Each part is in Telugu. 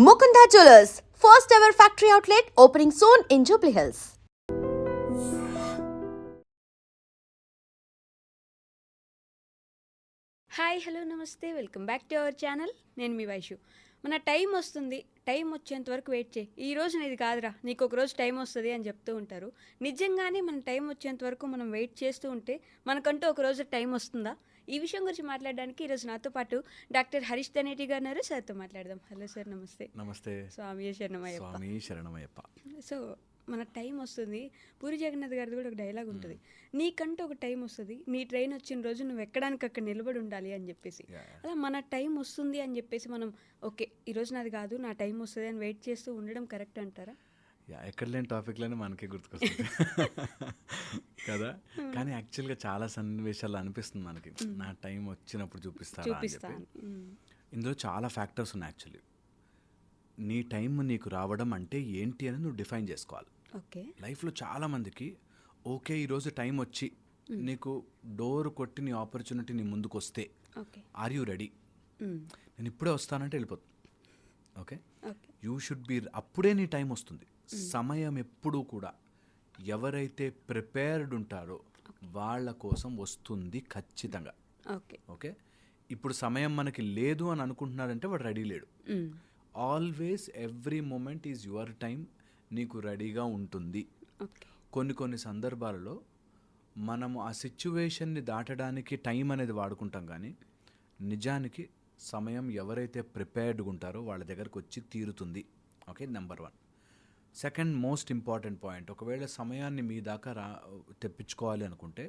Mukunda Jewelers, first ever factory outlet opening soon in Jubilee Hills. Hi hello నమస్తే welcome back to our channel. నేను మీ వైషు. మన టైం వస్తుంది, టైం వచ్చేంత వరకు వెయిట్ చేయి, ఈ రోజు నీది కాదురా, నీకు ఒక రోజు టైం వస్తుంది అని చెప్తూ ఉంటారు. నిజంగానే మన టైం వచ్చేంత వరకు మనం వెయిట్ చేస్తూ ఉంటే మనకంటూ ఒక రోజు టైం వస్తుందా? ఈ విషయం గురించి మాట్లాడడానికి ఈరోజు నాతో పాటు డాక్టర్ హరీష్ దనేటి గారు ఉన్నారు. సార్తో మాట్లాడదాం. హలో సార్, నమస్తే. నమస్తే. స్వామి శరణమయ్యప్ప. సో మన టైం వస్తుంది. పూరి జగన్నాథ్ గారిది కూడా ఒక డైలాగ్ ఉంటుంది, నీకంటూ ఒక టైం వస్తుంది, నీ ట్రైన్ వచ్చిన రోజు నువ్వు ఎక్కడానికి అక్కడ నిలబడి ఉండాలి అని చెప్పేసి. అలా మన టైం వస్తుంది అని చెప్పేసి మనం ఓకే ఈరోజు నాది కాదు, నా టైం వస్తుంది అని వెయిట్ చేస్తూ ఉండడం కరెక్ట్ అంటారా? ఎక్కడ లేని టాపిక్లోనే మనకే గుర్తుకొస్తుంది కదా. కానీ యాక్చువల్గా చాలా సన్నివేశాలు అనిపిస్తుంది మనకి, నా టైం వచ్చినప్పుడు చూపిస్తాను. ఇందులో చాలా ఫ్యాక్టర్స్ ఉన్నాయి. యాక్చువల్లీ నీ టైం నీకు రావడం అంటే ఏంటి అని నువ్వు డిఫైన్ చేసుకోవాలి. ఓకే, లైఫ్లో చాలామందికి ఓకే ఈరోజు టైం వచ్చి నీకు డోర్ కొట్టి నీ ఆపర్చునిటీ నీ ముందుకు వస్తే ఆర్ యూ రెడీ, నేను ఇప్పుడే వస్తానంటే వెళ్ళిపోతుంది. ఓకే, యూ షుడ్ బి, అప్పుడే నీ టైం వస్తుంది. సమయం ఎప్పుడూ కూడా ఎవరైతే ప్రిపేర్డ్ ఉంటారో వాళ్ళ కోసం వస్తుంది ఖచ్చితంగా. ఓకే, ఇప్పుడు సమయం మనకి లేదు అని అనుకుంటున్నారంటే వాడు రెడీ లేడు. Always every moment is your time, నీకు రెడీగా ఉంటుంది. కొన్ని సందర్భాలలో మనము ఆ సిచ్యువేషన్ని దాటడానికి టైం అనేది వాడుకుంటాం, కానీ నిజానికి సమయం ఎవరైతే ప్రిపేర్డ్గా ఉంటారో వాళ్ళ దగ్గరకు వచ్చి తీరుతుంది. Okay, number 1. Second most important point, ఒకవేళ సమయాన్ని మీ దాకా తెప్పించుకోవాలి అనుకుంటే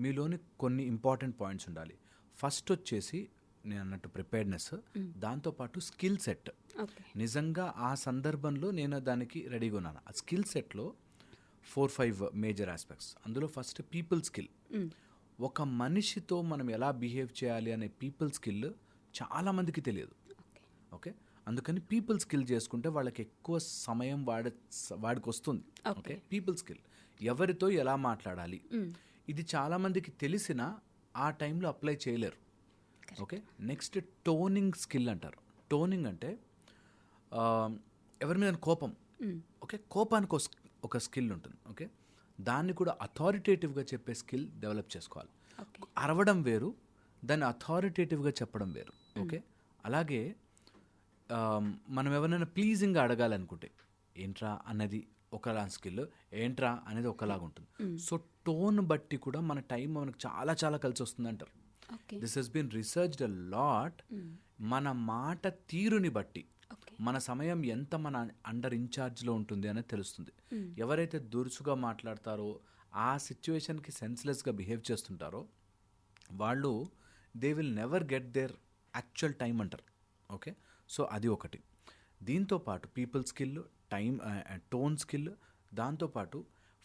మీలోని కొన్ని ఇంపార్టెంట్ పాయింట్స్ ఉండాలి. ఫస్ట్ వచ్చేసి నేను అన్నట్టు ప్రిపేర్డ్నెస్, దాంతోపాటు స్కిల్ సెట్. నిజంగా ఆ సందర్భంలో నేను దానికి రెడీగా ఉన్నాను. ఆ స్కిల్ సెట్లో 4-5 మేజర్ ఆస్పెక్ట్స్. అందులో ఫస్ట్ పీపుల్ స్కిల్. ఒక మనిషితో మనం ఎలా బిహేవ్ చేయాలి అనే పీపుల్ స్కిల్ చాలామందికి తెలియదు. ఓకే, అందుకని పీపుల్ స్కిల్ చేసుకుంటే వాళ్ళకి ఎక్కువ సమయం వాడికి వస్తుంది. ఓకే, పీపుల్ స్కిల్, ఎవరితో ఎలా మాట్లాడాలి, ఇది చాలామందికి తెలిసినా ఆ టైంలో అప్లై చేయలేరు. ఓకే, నెక్స్ట్ టోనింగ్ స్కిల్ అంటారు. టోనింగ్ అంటే ఎవరి మీద కోపం, ఓకే, కోపానికి ఒక స్కిల్ ఉంటుంది. ఓకే, దాన్ని కూడా అథారిటేటివ్గా చెప్పే స్కిల్ డెవలప్ చేసుకోవాలి. అరవడం వేరు, దాన్ని అథారిటేటివ్గా చెప్పడం వేరు. ఓకే, అలాగే మనం ఎవరైనా ప్లీజింగ్గా అడగాలనుకుంటే ఏంట్రా అన్నది ఒకలా స్కిల్, ఏంట్రా అనేది ఒకలాగా ఉంటుంది. సో టోన్ బట్టి కూడా మన టైం మనకు చాలా చాలా కలిసి వస్తుంది అంటారు. This has been researched a lot. మన మాట తీరుని బట్టి మన సమయం ఎంత మన అండర్ ఇన్ఛార్జ్లో ఉంటుంది అనేది తెలుస్తుంది. ఎవరైతే దురుసుగా మాట్లాడతారో, ఆ సిచ్యువేషన్కి సెన్స్లెస్గా బిహేవ్ చేస్తుంటారో వాళ్ళు they will never get their actual time అంటారు. ఓకే, సో అది ఒకటి. దీంతోపాటు people skill, time, tone skill, దాంతోపాటు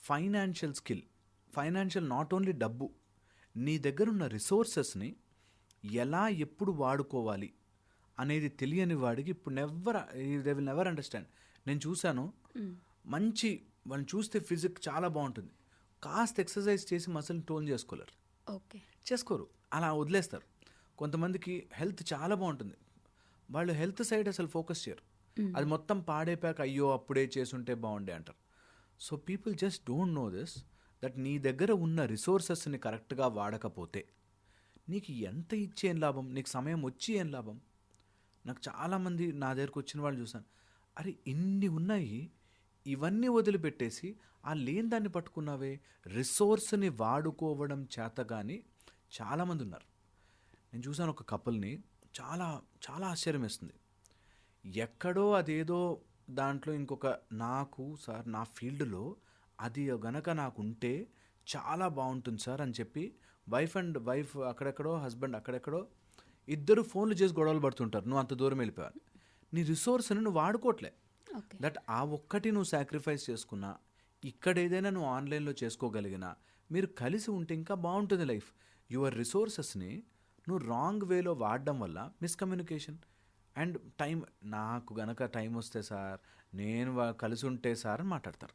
financial skill. Financial not only డబ్బు, నీ దగ్గర ఉన్న రిసోర్సెస్ని ఎలా ఎప్పుడు వాడుకోవాలి అనేది తెలియని వాడికి ఇప్పుడు దే విల్ నెవర్ అండర్స్టాండ్. నేను చూశాను, మంచి వాళ్ళని చూస్తే ఫిజిక్ చాలా బాగుంటుంది, కాస్త ఎక్సర్సైజ్ చేసి మసిల్ని టోన్ చేసుకోరు, అలా వదిలేస్తారు. కొంతమందికి హెల్త్ చాలా బాగుంటుంది, వాళ్ళు హెల్త్ సైడ్ అసలు ఫోకస్ చేయరు, అది మొత్తం పాడైపోయాక అయ్యో అప్పుడే చేసుంటే బాగుండే అంటారు. So people just don't know this, that నీ దగ్గర ఉన్న రిసోర్సెస్ని కరెక్ట్గా వాడకపోతే నీకు ఎంత ఇచ్చి ఏం లాభం, నీకు సమయం వచ్చి ఏం లాభం. నాకు చాలామంది నా దగ్గరకు వచ్చిన వాళ్ళు చూసాను, అరే ఇన్ని ఉన్నాయి, ఇవన్నీ వదిలిపెట్టేసి ఆ లేని దాన్ని పట్టుకున్నావే. రిసోర్స్ని వాడుకోవడం చేత కానీ చాలామంది ఉన్నారు. నేను చూసాను ఒక కపుల్ని, చాలా చాలా ఆశ్చర్యం వేస్తుంది. ఎక్కడో అదేదో దాంట్లో ఇంకొక, నాకు సార్ నా ఫీల్డ్లో అది గనక నాకు ఉంటే చాలా బాగుంటుంది సార్ అని చెప్పి వైఫ్ అక్కడెక్కడో, హస్బెండ్ అక్కడెక్కడో, ఇద్దరు ఫోన్లు చేసి గొడవలు పడుతుంటారు. నువ్వు అంత దూరం వెళ్ళిపోయావు, నీ రిసోర్స్ని నువ్వు వాడుకోవట్లే. దట్ ఆ ఒక్కటి నువ్వు సాక్రిఫైస్ చేసుకున్నా, ఇక్కడ ఏదైనా నువ్వు ఆన్లైన్లో చేసుకోగలిగినా, మీరు కలిసి ఉంటే ఇంకా బాగుంటుంది లైఫ్. యువర్ రిసోర్సెస్ని నువ్వు రాంగ్ వేలో వాడడం వల్ల మిస్కమ్యూనికేషన్ అండ్ టైం, నాకు గనక టైం వస్తే సార్, నేను కలిసి ఉంటే సార్ అని మాట్లాడతారు.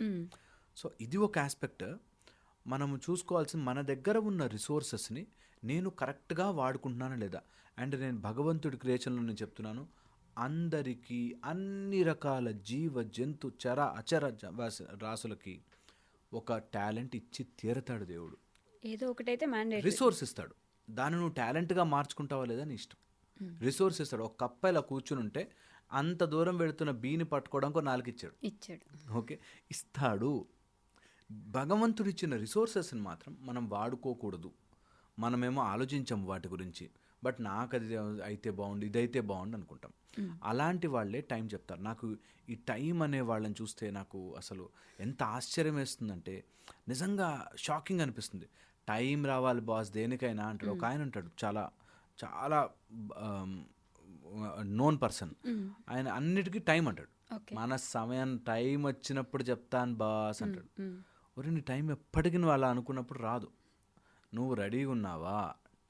సో ఇది ఒక ఆస్పెక్ట్. మనము చూసుకోవాల్సిన మన దగ్గర ఉన్న రిసోర్సెస్ని నేను కరెక్ట్గా వాడుకుంటున్నానా లేదా. అండ్ నేను భగవంతుడి క్రియేషన్లో నేను చెప్తున్నాను, అందరికీ అన్ని రకాల జీవ జంతు చర అచర రాసులకి ఒక టాలెంట్ ఇచ్చి తీరతాడు దేవుడు. ఏదో ఒకటైతే మ్యాండేట్. రిసోర్స్ ఇస్తాడు, దాన్ని నువ్వు టాలెంట్గా మార్చుకుంటావా లేదా నీ ఇష్టం. రిసోర్స్ ఇస్తాడు. ఒక కప్ప ఇలా కూర్చుని ఉంటే అంత దూరం వెళుతున్న బీని పట్టుకోవడానికి 4 ఇచ్చాడు. ఓకే, ఇస్తాడు. భగవంతుడు ఇచ్చిన రిసోర్సెస్ని మాత్రం మనం వాడుకోకూడదు. మనమేమో ఆలోచించాం వాటి గురించి, బట్ నాకు అది అయితే బాగుండు, ఇదైతే బాగుండు అనుకుంటాం. అలాంటి వాళ్ళే టైం చెప్తారు. నాకు ఈ టైం అనే వాళ్ళని చూస్తే నాకు అసలు ఎంత ఆశ్చర్యం వేస్తుందంటే నిజంగా షాకింగ్ అనిపిస్తుంది. టైం రావాలి బాస్ దేనికైనా అంటాడు. ఒక ఆయన ఉంటాడు, చాలా చాలా నోన్ పర్సన్. ఆయన అన్నిటికీ టైం అంటాడు. మన సమయం టైం వచ్చినప్పుడు చెప్తాను బాస్ అంటాడు. ఒరే నీ టైం ఎప్పటికీ నువ్వు అలా అనుకున్నప్పుడు రాదు. నువ్వు రెడీగా ఉన్నావా,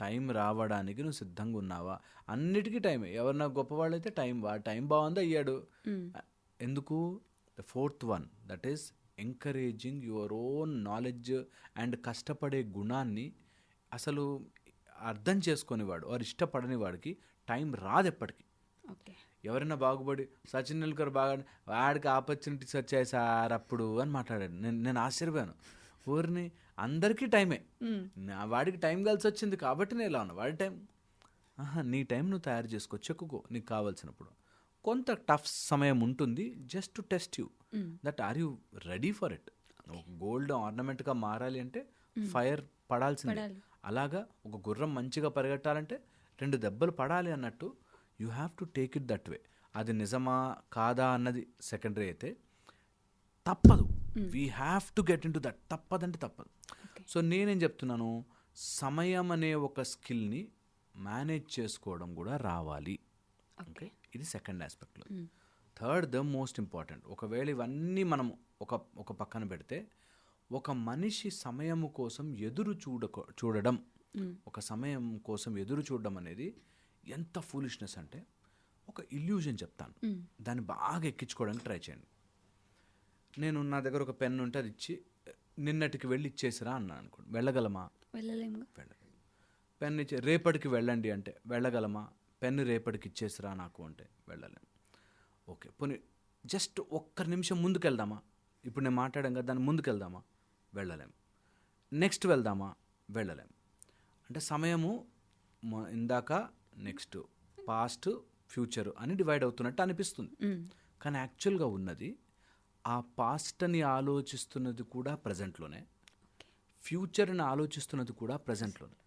టైం రావడానికి నువ్వు సిద్ధంగా ఉన్నావా, అన్నిటికీ టైమే. ఎవరన్నా గొప్పవాళ్ళు అయితే టైం బాగుంది అయ్యాడు. ఎందుకు? The 4th one, that is encouraging your own knowledge and కష్టపడే గుణాన్ని అసలు అర్థం చేసుకునేవాడు వారు ఇష్టపడని వాడికి టైం రాదు ఎప్పటికీ. ఎవరైనా బాగుపడి సచిన్ టెండూల్కర్ బాగా వాడికి ఆపర్చునిటీస్ వచ్చాయి సార్ అప్పుడు అని మాట్లాడాడు. నేను ఆశ్చర్యపోయాను. ఊరిని అందరికీ టైమే, వాడికి టైం కలిసి వచ్చింది కాబట్టి నేను ఇలా ఉన్నా. వాడి టైం నీ టైం నువ్వు తయారు చేసుకో, చెక్కుకో నీకు కావాల్సినప్పుడు. కొంత టఫ్ సమయం ఉంటుంది, just to test you that are you ready for it. Gold ఆర్నమెంట్గా మారాలి అంటే ఫైర్ పడాల్సిందే. అలాగా ఒక గుర్రం మంచిగా పరిగెట్టాలంటే 2 దెబ్బలు పడాలి అన్నట్టు you have to take it that way. అది నిజమా కాదా అన్నది సెకండరీ అయితే తప్పదు. We have to get into that. తప్పదంటే తప్పదు. సో నేనేం చెప్తున్నాను, సమయం అనే ఒక స్కిల్ని మేనేజ్ చేసుకోవడం కూడా రావాలి. ఓకే, ఇది సెకండ్ ఆస్పెక్ట్లో. Third, the most important. ఒకవేళ ఇవన్నీ మనం ఒక పక్కన పెడితే, ఒక మనిషి సమయము కోసం చూడడం ఒక సమయం కోసం ఎదురు చూడడం అనేది ఎంత ఫూలిష్నెస్ అంటే, ఒక ఇల్యూజన్ చెప్తాను, దాన్ని బాగా ఎక్కించుకోవడానికి ట్రై చేయండి. నా దగ్గర ఒక పెన్ ఉంటే అది ఇచ్చి నిన్నటికి వెళ్ళి ఇచ్చేసిరా అన్నా అనుకోండి, వెళ్ళగలమా? వెళ్ళలేము. పెన్ ఇచ్చి రేపటికి వెళ్ళండి అంటే వెళ్ళగలమా? పెన్ను రేపటికి ఇచ్చేసిరా నాకు అంటే వెళ్ళలేము. ఓకే, పోనీ జస్ట్ ఒక్క నిమిషం ముందుకు వెళ్దామా? ఇప్పుడు నేను మాట్లాడాం కదా, దాన్ని ముందుకు వెళ్దామా? వెళ్ళలేము. నెక్స్ట్ వెళ్దామా? వెళ్ళలేము. అంటే సమయము ఇందాక నెక్స్ట్, పాస్ట్, ఫ్యూచర్ అని డివైడ్ అవుతున్నట్టు అనిపిస్తుంది. కానీ యాక్చువల్గా ఉన్నది ఆ పాస్ట్ని ఆలోచిస్తున్నది కూడా ప్రజెంట్లోనే, ఫ్యూచర్ని ఆలోచిస్తున్నది కూడా ప్రజెంట్లోనే.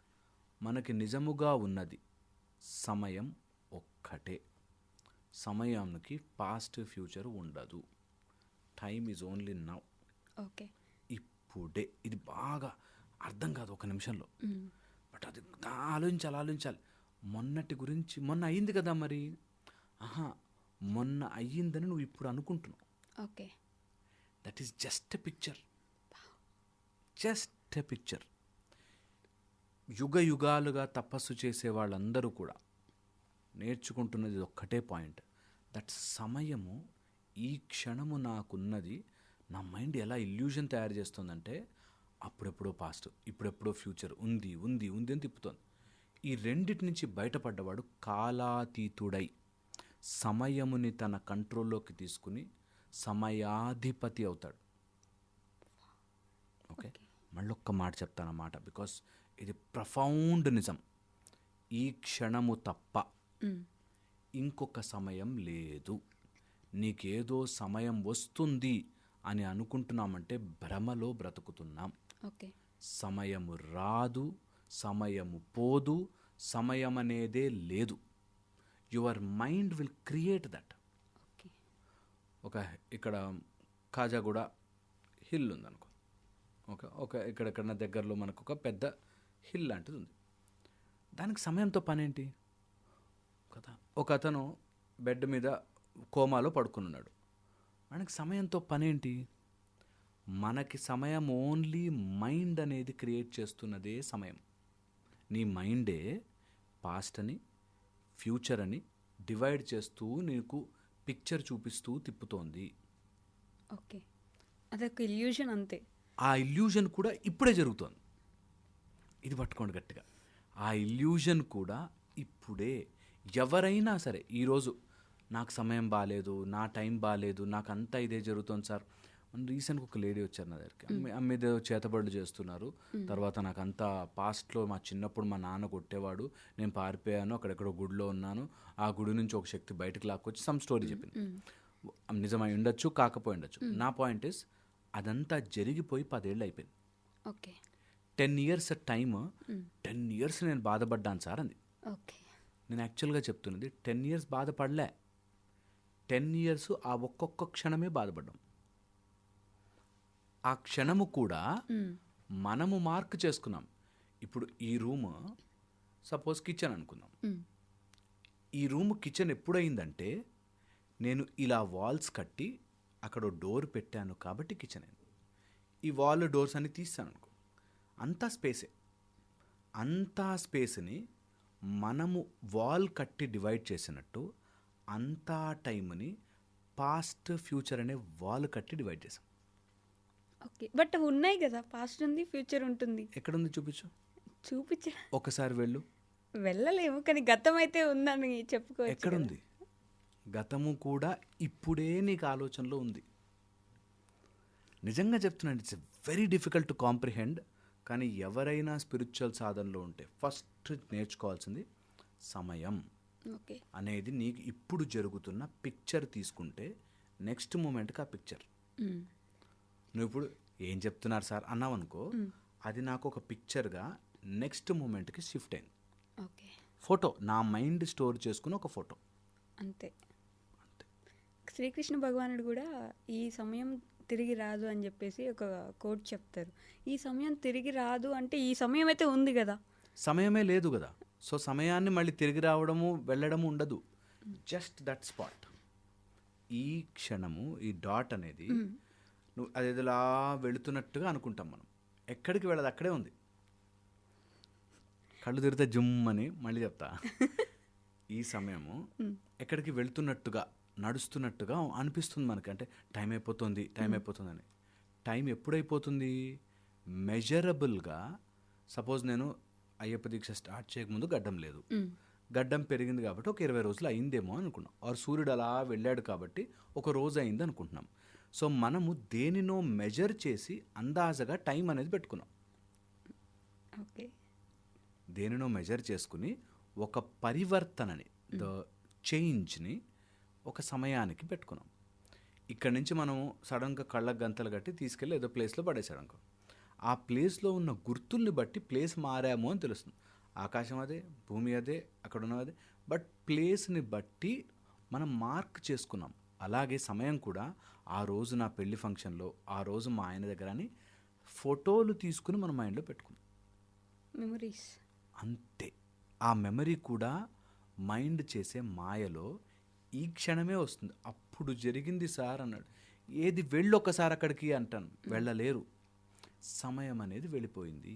మనకి నిజముగా ఉన్నది సమయం ఒక్కటే. సమయానికి పాస్ట్ ఫ్యూచర్ ఉండదు. Time is only now. Okay, ఇప్పుడే. ఇది బాగా అర్థం కాదు ఒక నిమిషంలో, బట్ అది ఆలోచించాలి. మొన్నటి గురించి మొన్న అయ్యింది కదా, మరి మొన్న అయ్యిందని నువ్వు ఇప్పుడు అనుకుంటున్నావు. Okay, that is just a picture. Just a picture. యుగ యుగాలుగా తపస్సు చేసే వాళ్ళందరూ కూడా నేర్చుకుంటున్నది ఒక్కటే పాయింట్, దట్ సమయము ఈ క్షణము నాకున్నది. నా మైండ్ ఎలా ఇల్యూజన్ తయారు చేస్తుందంటే అప్పుడెప్పుడో పాస్ట్, ఇప్పుడెప్పుడో ఫ్యూచర్, ఉంది అని తిప్పుతోంది. ఈ రెండిటి నుంచి బయటపడ్డవాడు కాలాతీతుడై సమయముని తన కంట్రోల్లోకి తీసుకుని సమయాధిపతి అవుతాడు. ఓకే, మళ్ళొక్క మాట చెప్తానన్నమాట, బికాస్ ఇది ప్రఫౌండ్ నిజం. ఈ క్షణము తప్ప ఇంకొక సమయం లేదు. నీకేదో సమయం వస్తుంది అని అనుకుంటున్నామంటే భ్రమలో బ్రతుకుతున్నాం. సమయము రాదు, సమయము పోదు, సమయం అనేదే లేదు. Your mind will create that. ఇక్కడ కాజాగూడ హిల్ ఉందనుకో, ఇక్కడ నా దగ్గరలో మనకు ఒక పెద్ద హిల్ లాంటిది ఉంది. దానికి సమయంతో పనేంటి కదా? ఒక అతను బెడ్ మీద కోమాలో పడుకున్నాడు, మనకి సమయంతో పనేంటి? మనకి సమయం ఓన్లీ మైండ్ అనేది క్రియేట్ చేస్తున్నదే సమయం. నీ మైండే పాస్ట్ అని ఫ్యూచర్ అని డివైడ్ చేస్తూ నీకు పిక్చర్ చూపిస్తూ తిప్పుతోంది. ఓకే, అదొక ఇల్యూషన్ అంతే. ఆ ఇల్యూజన్ కూడా ఇప్పుడే జరుగుతోంది. ఇది పట్టుకోండి గట్టిగా. ఆ ఇల్యూజన్ కూడా ఇప్పుడే. ఎవరైనా సరే ఈరోజు నాకు సమయం బాగాలేదు, నా టైం బాగాలేదు, నాకు అంతా ఇదే జరుగుతుంది సార్. రీసెంట్గా ఒక లేడీ వచ్చారు నా దగ్గరికి, అమ్మ ఏదో చేతబడులు చేస్తున్నారు, తర్వాత నాకు అంతా పాస్ట్లో మా చిన్నప్పుడు మా నాన్న కొట్టేవాడు, నేను పారిపోయాను, అక్కడెక్కడో గుడిలో ఉన్నాను, ఆ గుడి నుంచి ఒక శక్తి బయటకు లాక్కొచ్చి సమ్ స్టోరీ చెప్పింది. నిజమై ఉండొచ్చు, కాకపోయి ఉండొచ్చు. నా పాయింట్ ఇస్ అదంతా జరిగిపోయి 10 ఏళ్ళు అయిపోయింది. ఓకే 10 ఇయర్స్ టైమ్, 10 ఇయర్స్ నేను బాధపడ్డాను సార్ అంది. ఓకే నేను యాక్చువల్గా చెప్తున్నది 10 ఇయర్స్ బాధపడలే, 10 ఇయర్స్ ఆ ఒక్కొక్క క్షణమే బాధపడ్డాం. ఆ క్షణము కూడా మనము మార్క్ చేసుకున్నాం. ఇప్పుడు ఈ రూమ్ సపోజ్ కిచెన్ అనుకుందాం. ఈ రూమ్ కిచెన్ ఎప్పుడైందంటే నేను ఇలా వాల్స్ కట్టి అక్కడ డోర్ పెట్టాను కాబట్టి కిచెన్ అయింది. ఈ వాల్ డోర్స్ అన్ని తీస్తాను అనుకో, అంతా స్పేసే. అంతా స్పేస్ని మనము వాల్ కట్టి డివైడ్ చేసినట్టు అంతా టైంని పాస్ట్ ఫ్యూచర్ అనే వాల్ కట్టి డివైడ్ చేసాం. ఓకే బట్ ఉన్నాయి కదా, పాస్ట్ ఉంది, ఫ్యూచర్ ఉంటుంది. ఎక్కడుంది చూపించు, చూపించ ఒకసారి వెళ్ళు. వెళ్ళలేము, కానీ గతం అయితే ఉందని చెప్పుకోవచ్చు. ఎక్కడుంది గతము కూడా ఇప్పుడే నీకు ఆలోచనలో ఉంది. నిజంగా చెప్తున్నాను, it's very difficult to comprehend. కానీ ఎవరైనా స్పిరిచువల్ సాధనలో ఉంటే ఫస్ట్ నేర్చుకోవాల్సింది సమయం ఓకే అనేది. నీకు ఇప్పుడు జరుగుతున్న పిక్చర్ తీసుకుంటే నెక్స్ట్ మూమెంట్కి ఆ పిక్చర్, నువ్వు ఇప్పుడు ఏం చెప్తున్నారు సార్ అన్నావు అనుకో, అది నాకు ఒక పిక్చర్గా నెక్స్ట్ మూమెంట్కి షిఫ్ట్ అయింది. ఓకే ఫోటో, నా మైండ్ స్టోర్ చేసుకుని ఒక ఫోటో అంతే. శ్రీకృష్ణ భగవానుడు కూడా ఈ సమయం తిరిగి రాదు అని చెప్పేసి ఒక కోట్ చెప్తారు. ఈ సమయం తిరిగి రాదు అంటే ఈ సమయం అయితే ఉంది కదా, సమయమే లేదు కదా. సో సమయాన్ని మళ్ళీ తిరిగి రావడము వెళ్ళడము ఉండదు, జస్ట్ దట్ స్పాట్. ఈ క్షణము, ఈ డాట్ అనేది నువ్వు అదేలా వెళుతున్నట్టుగా అనుకుంటాం మనం. ఎక్కడికి వెళ్ళదు, అక్కడే ఉంది. కళ్ళు తిరిగితే జుమ్ అని మళ్ళీ చెప్తా. ఈ సమయము ఎక్కడికి వెళ్తున్నట్టుగా, నడుస్తున్నట్టుగా అనిపిస్తుంది మనకి. అంటే టైం అయిపోతుంది, టైం అయిపోతుందని. టైం ఎప్పుడైపోతుంది? మెజరబుల్గా. సపోజ్ నేను అయ్యప్ప దీక్ష స్టార్ట్ చేయకముందు గడ్డం లేదు, గడ్డం పెరిగింది కాబట్టి ఒక 20 రోజులు అయిందేమో అనుకున్నాం. ఆరు సూర్యుడు అలా వెళ్ళాడు కాబట్టి ఒక రోజు అయింది అనుకుంటున్నాం. సో మనము దేనినో మెజర్ చేసి అందాజగా టైం అనేది పెట్టుకున్నాం. ఓకే దేనినో మెజర్ చేసుకుని ఒక పరివర్తనని, ద చేంజ్ని ఒక సమయానికి పెట్టుకున్నాం. ఇక్కడ నుంచి మనం సడన్గా కళ్ళకు గంతలు కట్టి తీసుకెళ్ళి ఏదో ప్లేస్లో పడేసాడు అనుకో, ఆ ప్లేస్లో ఉన్న గుర్తుల్ని బట్టి ప్లేస్ మారాము అని తెలుస్తుంది. ఆకాశం అదే, భూమి అదే, అక్కడ ఉన్నదే, బట్ ప్లేస్ని బట్టి మనం మార్క్ చేసుకున్నాం. అలాగే సమయం కూడా ఆ రోజు నా పెళ్లి ఫంక్షన్లో, ఆ రోజు మా ఆయన దగ్గర అని ఫోటోలు తీసుకుని మన మైండ్లో పెట్టుకున్నాం. మెమరీస్ అంతే. ఆ మెమరీ కూడా మైండ్ చేసే మాయలో ఈ క్షణమే వస్తుంది. అప్పుడు జరిగింది సార్ అన్నాడు. ఏది వెళ్ళొక్కసారి అక్కడికి అంటాను, వెళ్ళలేరు. సమయం అనేది వెళ్ళిపోయింది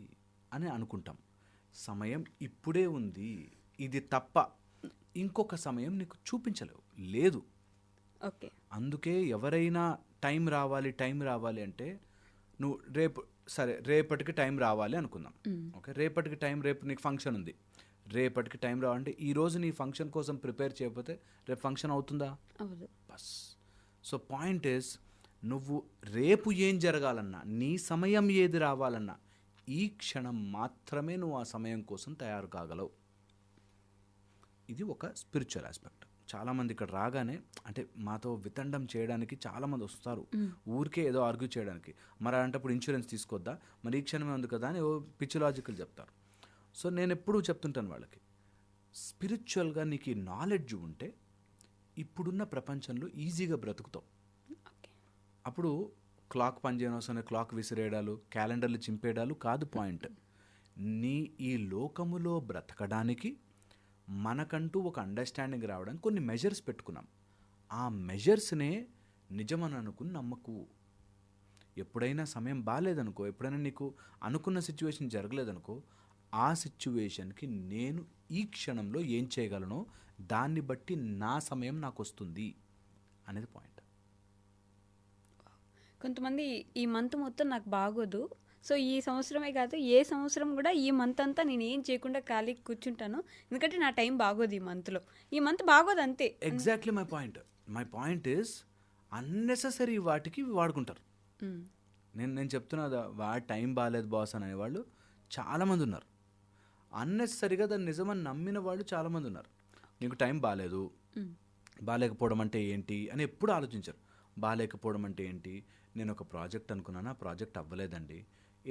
అని అనుకుంటాం. సమయం ఇప్పుడే ఉంది, ఇది తప్ప ఇంకొక సమయం నీకు చూపించలేవు, లేదు. ఓకే అందుకే ఎవరైనా టైం రావాలి అంటే నువ్వు రేపు సరే రేపటికి టైం రావాలి అనుకుందాం. ఓకే, రేపటికి టైం, రేపు నీకు ఫంక్షన్ ఉంది, రేపటికి టైం రావాలంటే ఈరోజు నీ ఫంక్షన్ కోసం ప్రిపేర్ చేయకపోతే రేపు ఫంక్షన్ అవుతుందా? అవ్వదు. బస్. సో పాయింట్ ఈస్, నువ్వు రేపు ఏం జరగాలన్నా, నీ సమయం ఏది రావాలన్నా, ఈ క్షణం మాత్రమే నువ్వు ఆ సమయం కోసం తయారు కాగలవు. ఇది ఒక స్పిరిచువల్ ఆస్పెక్ట్. చాలామంది ఇక్కడ రాగానే అంటే మాతో వితండం చేయడానికి చాలామంది వస్తారు, ఊరికే ఏదో ఆర్గ్యూ చేయడానికి. మరి అలాంటప్పుడు ఇన్సూరెన్స్ తీసుకోద్దా, మరి ఈ క్షణమే ఉంది కదా అని పిచ్చి లాజికల్ చెప్తారు. సో నేను ఎప్పుడూ చెప్తుంటాను వాళ్ళకి, స్పిరిచువల్గా నీకు ఈ నాలెడ్జ్ ఉంటే ఇప్పుడున్న ప్రపంచంలో ఈజీగా బ్రతుకుతావు. అప్పుడు క్లాక్ పనిచేయనవసరం, క్లాక్ విసిరేయడాలు, క్యాలెండర్లు చింపేయడాలు కాదు పాయింట్. నీ ఈ లోకములో బ్రతకడానికి మనకంటూ ఒక అండర్స్టాండింగ్ రావడానికి కొన్ని మెజర్స్ పెట్టుకున్నాం. ఆ మెజర్స్నే నిజమని అనుకుని నమ్మకు. ఎప్పుడైనా సమయం బాగాలేదనుకో, ఎప్పుడైనా నీకు అనుకున్న సిచ్యువేషన్ జరగలేదనుకో, ఆ సిచ్యువేషన్కి నేను ఈ క్షణంలో ఏం చేయగలనో దాన్ని బట్టి నా సమయం నాకు వస్తుంది అనేది పాయింట్. కొంతమంది ఈ మంత్ మొత్తం నాకు బాగోదు, సో ఈ సంవత్సరమే కాదు, ఏ సంవత్సరం కూడా ఈ మంత్ అంతా నేను ఏం చేయకుండా ఖాళీ కూర్చుంటాను, ఎందుకంటే నా టైం బాగోదు ఈ మంత్లో, ఈ మంత్ బాగోదు అంతే. Exactly my point is unnecessary వాటికి వాడుకుంటారు. నేను చెప్తున్నా వాడి టైం బాగాలేదు బాస్ అని అనేవాళ్ళు చాలామంది ఉన్నారు. అన్నెసరిగా దాన్ని నిజమని నమ్మిన వాళ్ళు చాలామంది ఉన్నారు. నీకు టైం బాగాలేదు, బాగాలేకపోవడం అంటే ఏంటి అని ఎప్పుడు ఆలోచించరు. బాగాలేకపోవడం అంటే ఏంటి, నేను ఒక ప్రాజెక్ట్ అనుకున్నాను, ఆ ప్రాజెక్ట్ అవ్వలేదండి,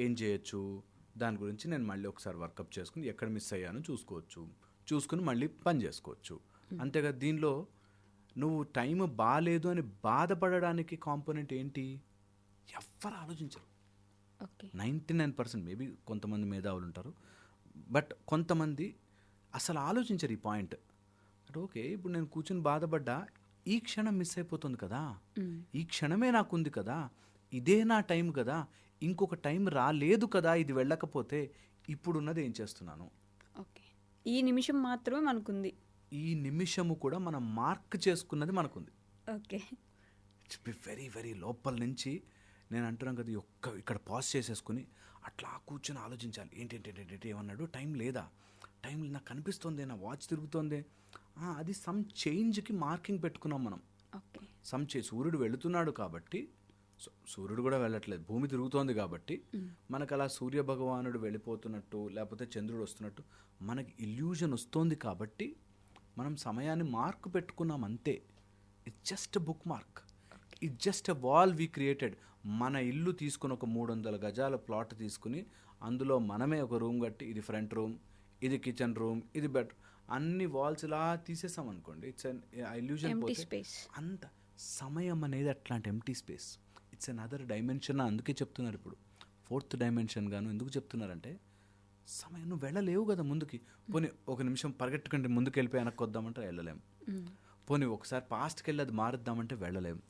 ఏం చేయొచ్చు, దాని గురించి నేను మళ్ళీ ఒకసారి వర్కప్ చేసుకుని ఎక్కడ మిస్ అయ్యానో చూసుకుని మళ్ళీ పని చేసుకోవచ్చు. అంతేగా దీనిలో నువ్వు టైం బాగాలేదు అని బాధపడడానికి కాంపోనెంట్ ఏంటి, ఎవ్వరు ఆలోచించరు. 99% మేబీ కొంతమంది మేధావులు ఉంటారు, బట్ కొంతమంది అసలు ఆలోచించరు ఈ పాయింట్. అంటే ఓకే, ఇప్పుడు నేను కూర్చొని బాధపడ్డా, ఈ క్షణం మిస్ అయిపోతుంది కదా, ఈ క్షణమే నాకు ఉంది కదా, ఇదే నా టైం కదా, ఇంకొక టైం రాలేదు కదా, ఇది వెళ్ళకపోతే ఇప్పుడున్నది ఏం చేస్తున్నాను, ఓకే, ఈ నిమిషం మాత్రమే మనకుంది, ఈ నిమిషము కూడా మనం మార్క్ చేసుకున్నది మనకుంది. Okay, it's be very very లోపల నుంచి నేను అంటున్నాను కదా, ఇక్కడ పాజ్ చేసేసుకుని అట్లా కూర్చొని ఆలోచించాలి. ఏంటి ఏమన్నాడు, టైం లేదా, టైం నాకు కనిపిస్తుంది, నా వాచ్ తిరుగుతోంది, అది సమ్ చేంజ్కి మార్కింగ్ పెట్టుకున్నాం మనం. ఓకే, సూర్యుడు వెళుతున్నాడు కాబట్టి, సూర్యుడు కూడా వెళ్ళట్లేదు, భూమి తిరుగుతోంది కాబట్టి మనకు అలా సూర్య భగవానుడు వెళ్ళిపోతున్నట్టు లేకపోతే చంద్రుడు వస్తున్నట్టు మనకి ఇల్యూజన్ వస్తోంది కాబట్టి మనం సమయాన్ని మార్క్ పెట్టుకున్నాం అంతే. It's just book mark, it's just a wall we created. మన ఇల్లు తీసుకుని ఒక 300 గజాల ప్లాట్ తీసుకుని అందులో మనమే ఒక రూమ్ కట్టి, ఇది ఫ్రంట్ రూమ్, ఇది కిచెన్ రూమ్, ఇది బెడ్, అన్ని వాల్స్ ఇలా తీసేసాం అనుకోండి, ఇట్స్ అన్ ఇల్యూజన్. అంత సమయం అనేది అట్లాంటి empty space, it's an other dimension. అందుకే చెప్తున్నారు ఇప్పుడు 4th డైమెన్షన్ గాను. ఎందుకు చెప్తున్నారంటే సమయం, నువ్వు వెళ్ళలేవు కదా ముందుకి. పోనీ ఒక నిమిషం పరిగెట్టుకుంటే ముందుకు వెళ్ళిపోయి వెనక్కి వద్దామంటే వెళ్ళలేము. పోనీ ఒకసారి పాస్ట్కి వెళ్ళి అది మారుద్దామంటే వెళ్ళలేము.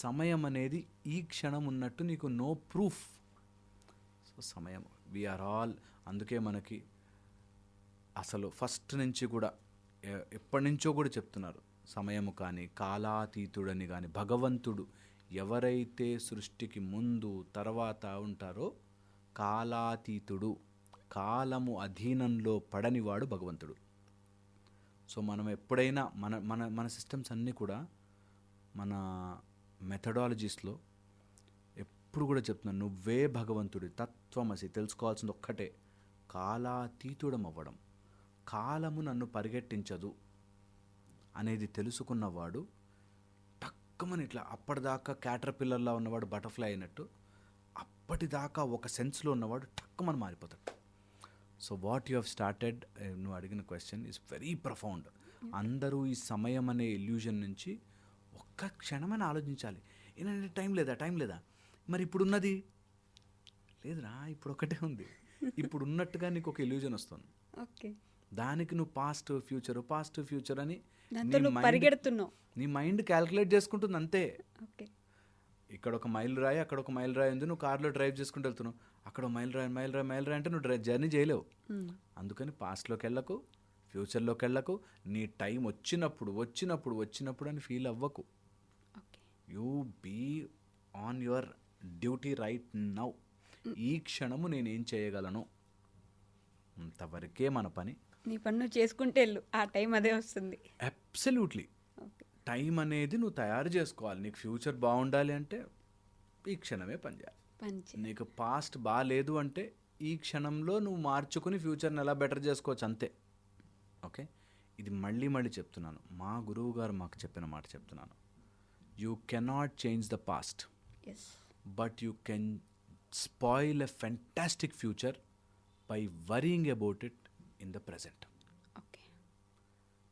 సమయం అనేది ఈ క్షణం ఉన్నట్టు నీకు నో ప్రూఫ్. సో సమయం, వీఆర్ ఆల్, అందుకే మనకి అసలు ఫస్ట్ నుంచి కూడా ఎప్పటి నుంచో కూడా చెప్తున్నారు, సమయము కానీ కాలాతీతుడని కానీ, భగవంతుడు ఎవరైతే సృష్టికి ముందు తర్వాత ఉంటారో కాలాతీతుడు, కాలము అధీనంలో పడనివాడు భగవంతుడు. సో మనం ఎప్పుడైనా మన మన మన సిస్టమ్స్ అన్నీ కూడా, మన మెథడాలజీస్లో ఎప్పుడు కూడా చెప్తున్నాను, నువ్వే భగవంతుడి తత్వమసి. తెలుసుకోవాల్సింది ఒక్కటే, కాలాతీతుడం అవ్వడం. కాలము నన్ను పరిగెట్టించదు అనేది తెలుసుకున్నవాడు టక్కుమని ఇట్లా, అప్పటిదాకా క్యాటర్పిల్లర్లా ఉన్నవాడు బటర్ఫ్లై అయినట్టు, అప్పటిదాకా ఒక సెన్స్లో ఉన్నవాడు టక్కుమని మారిపోతాడు. So what you have started, నువ్వు అడిగిన క్వశ్చన్ ఈజ్ వెరీ ప్రొఫౌండ్. అందరూ ఈ సమయం అనే ఇల్యూజన్ నుంచి ఒక్క క్షణమని ఆలోచించాలి. ఏంటంటే టైం లేదా, మరి ఇప్పుడున్నది లేదురా, ఇప్పుడు ఒకటే ఉంది, ఇప్పుడు ఉన్నట్టుగా నీకు ఒక ఇల్యూజన్ వస్తుంది. ఓకే, దానికి నువ్వు పాస్ట్ ఫ్యూచర్ అని పరిగెడుతున్నావు, నీ మైండ్ క్యాల్కులేట్ చేసుకుంటుంది అంతే. ఓకే, ఇక్కడ ఒక మైల్ రాయి, అక్కడ ఒక మైల్ రాయి ఉంది, నువ్వు కార్లో డ్రైవ్ చేసుకుంటూ వెళ్తున్నావు, అక్కడ మైల్ రాయి అంటే నువ్వు జర్నీ చేయలేవు. అందుకని పాస్ట్లోకి వెళ్ళకు, ఫ్యూచర్లోకి వెళ్ళకు, నీ టైం వచ్చినప్పుడు అని ఫీల్ అవ్వకు. You be on your duty right now. ఈ క్షణము నేనేం చేయగలను, అంతవరకే మన పని. నీ పని నువ్వు చేసుకుంటే వెళ్ళు, ఆ టైం అదే వస్తుంది. అబ్సల్యూట్లీ. టైం అనేది నువ్వు తయారు చేసుకోవాలి. నీకు ఫ్యూచర్ బాగుండాలి అంటే ఈ క్షణమే పనిచేయాలి. నీకు పాస్ట్ బాగాలేదు అంటే ఈ క్షణంలో నువ్వు మార్చుకుని ఫ్యూచర్ని ఎలా బెటర్ చేసుకోవచ్చు అంతే. ఓకే, ఇది మళ్ళీ చెప్తున్నాను, మా గురువు గారు మాకు చెప్పిన మాట చెప్తున్నాను. You cannot change the past, but you can spoil a fantastic future by worrying about it in the present.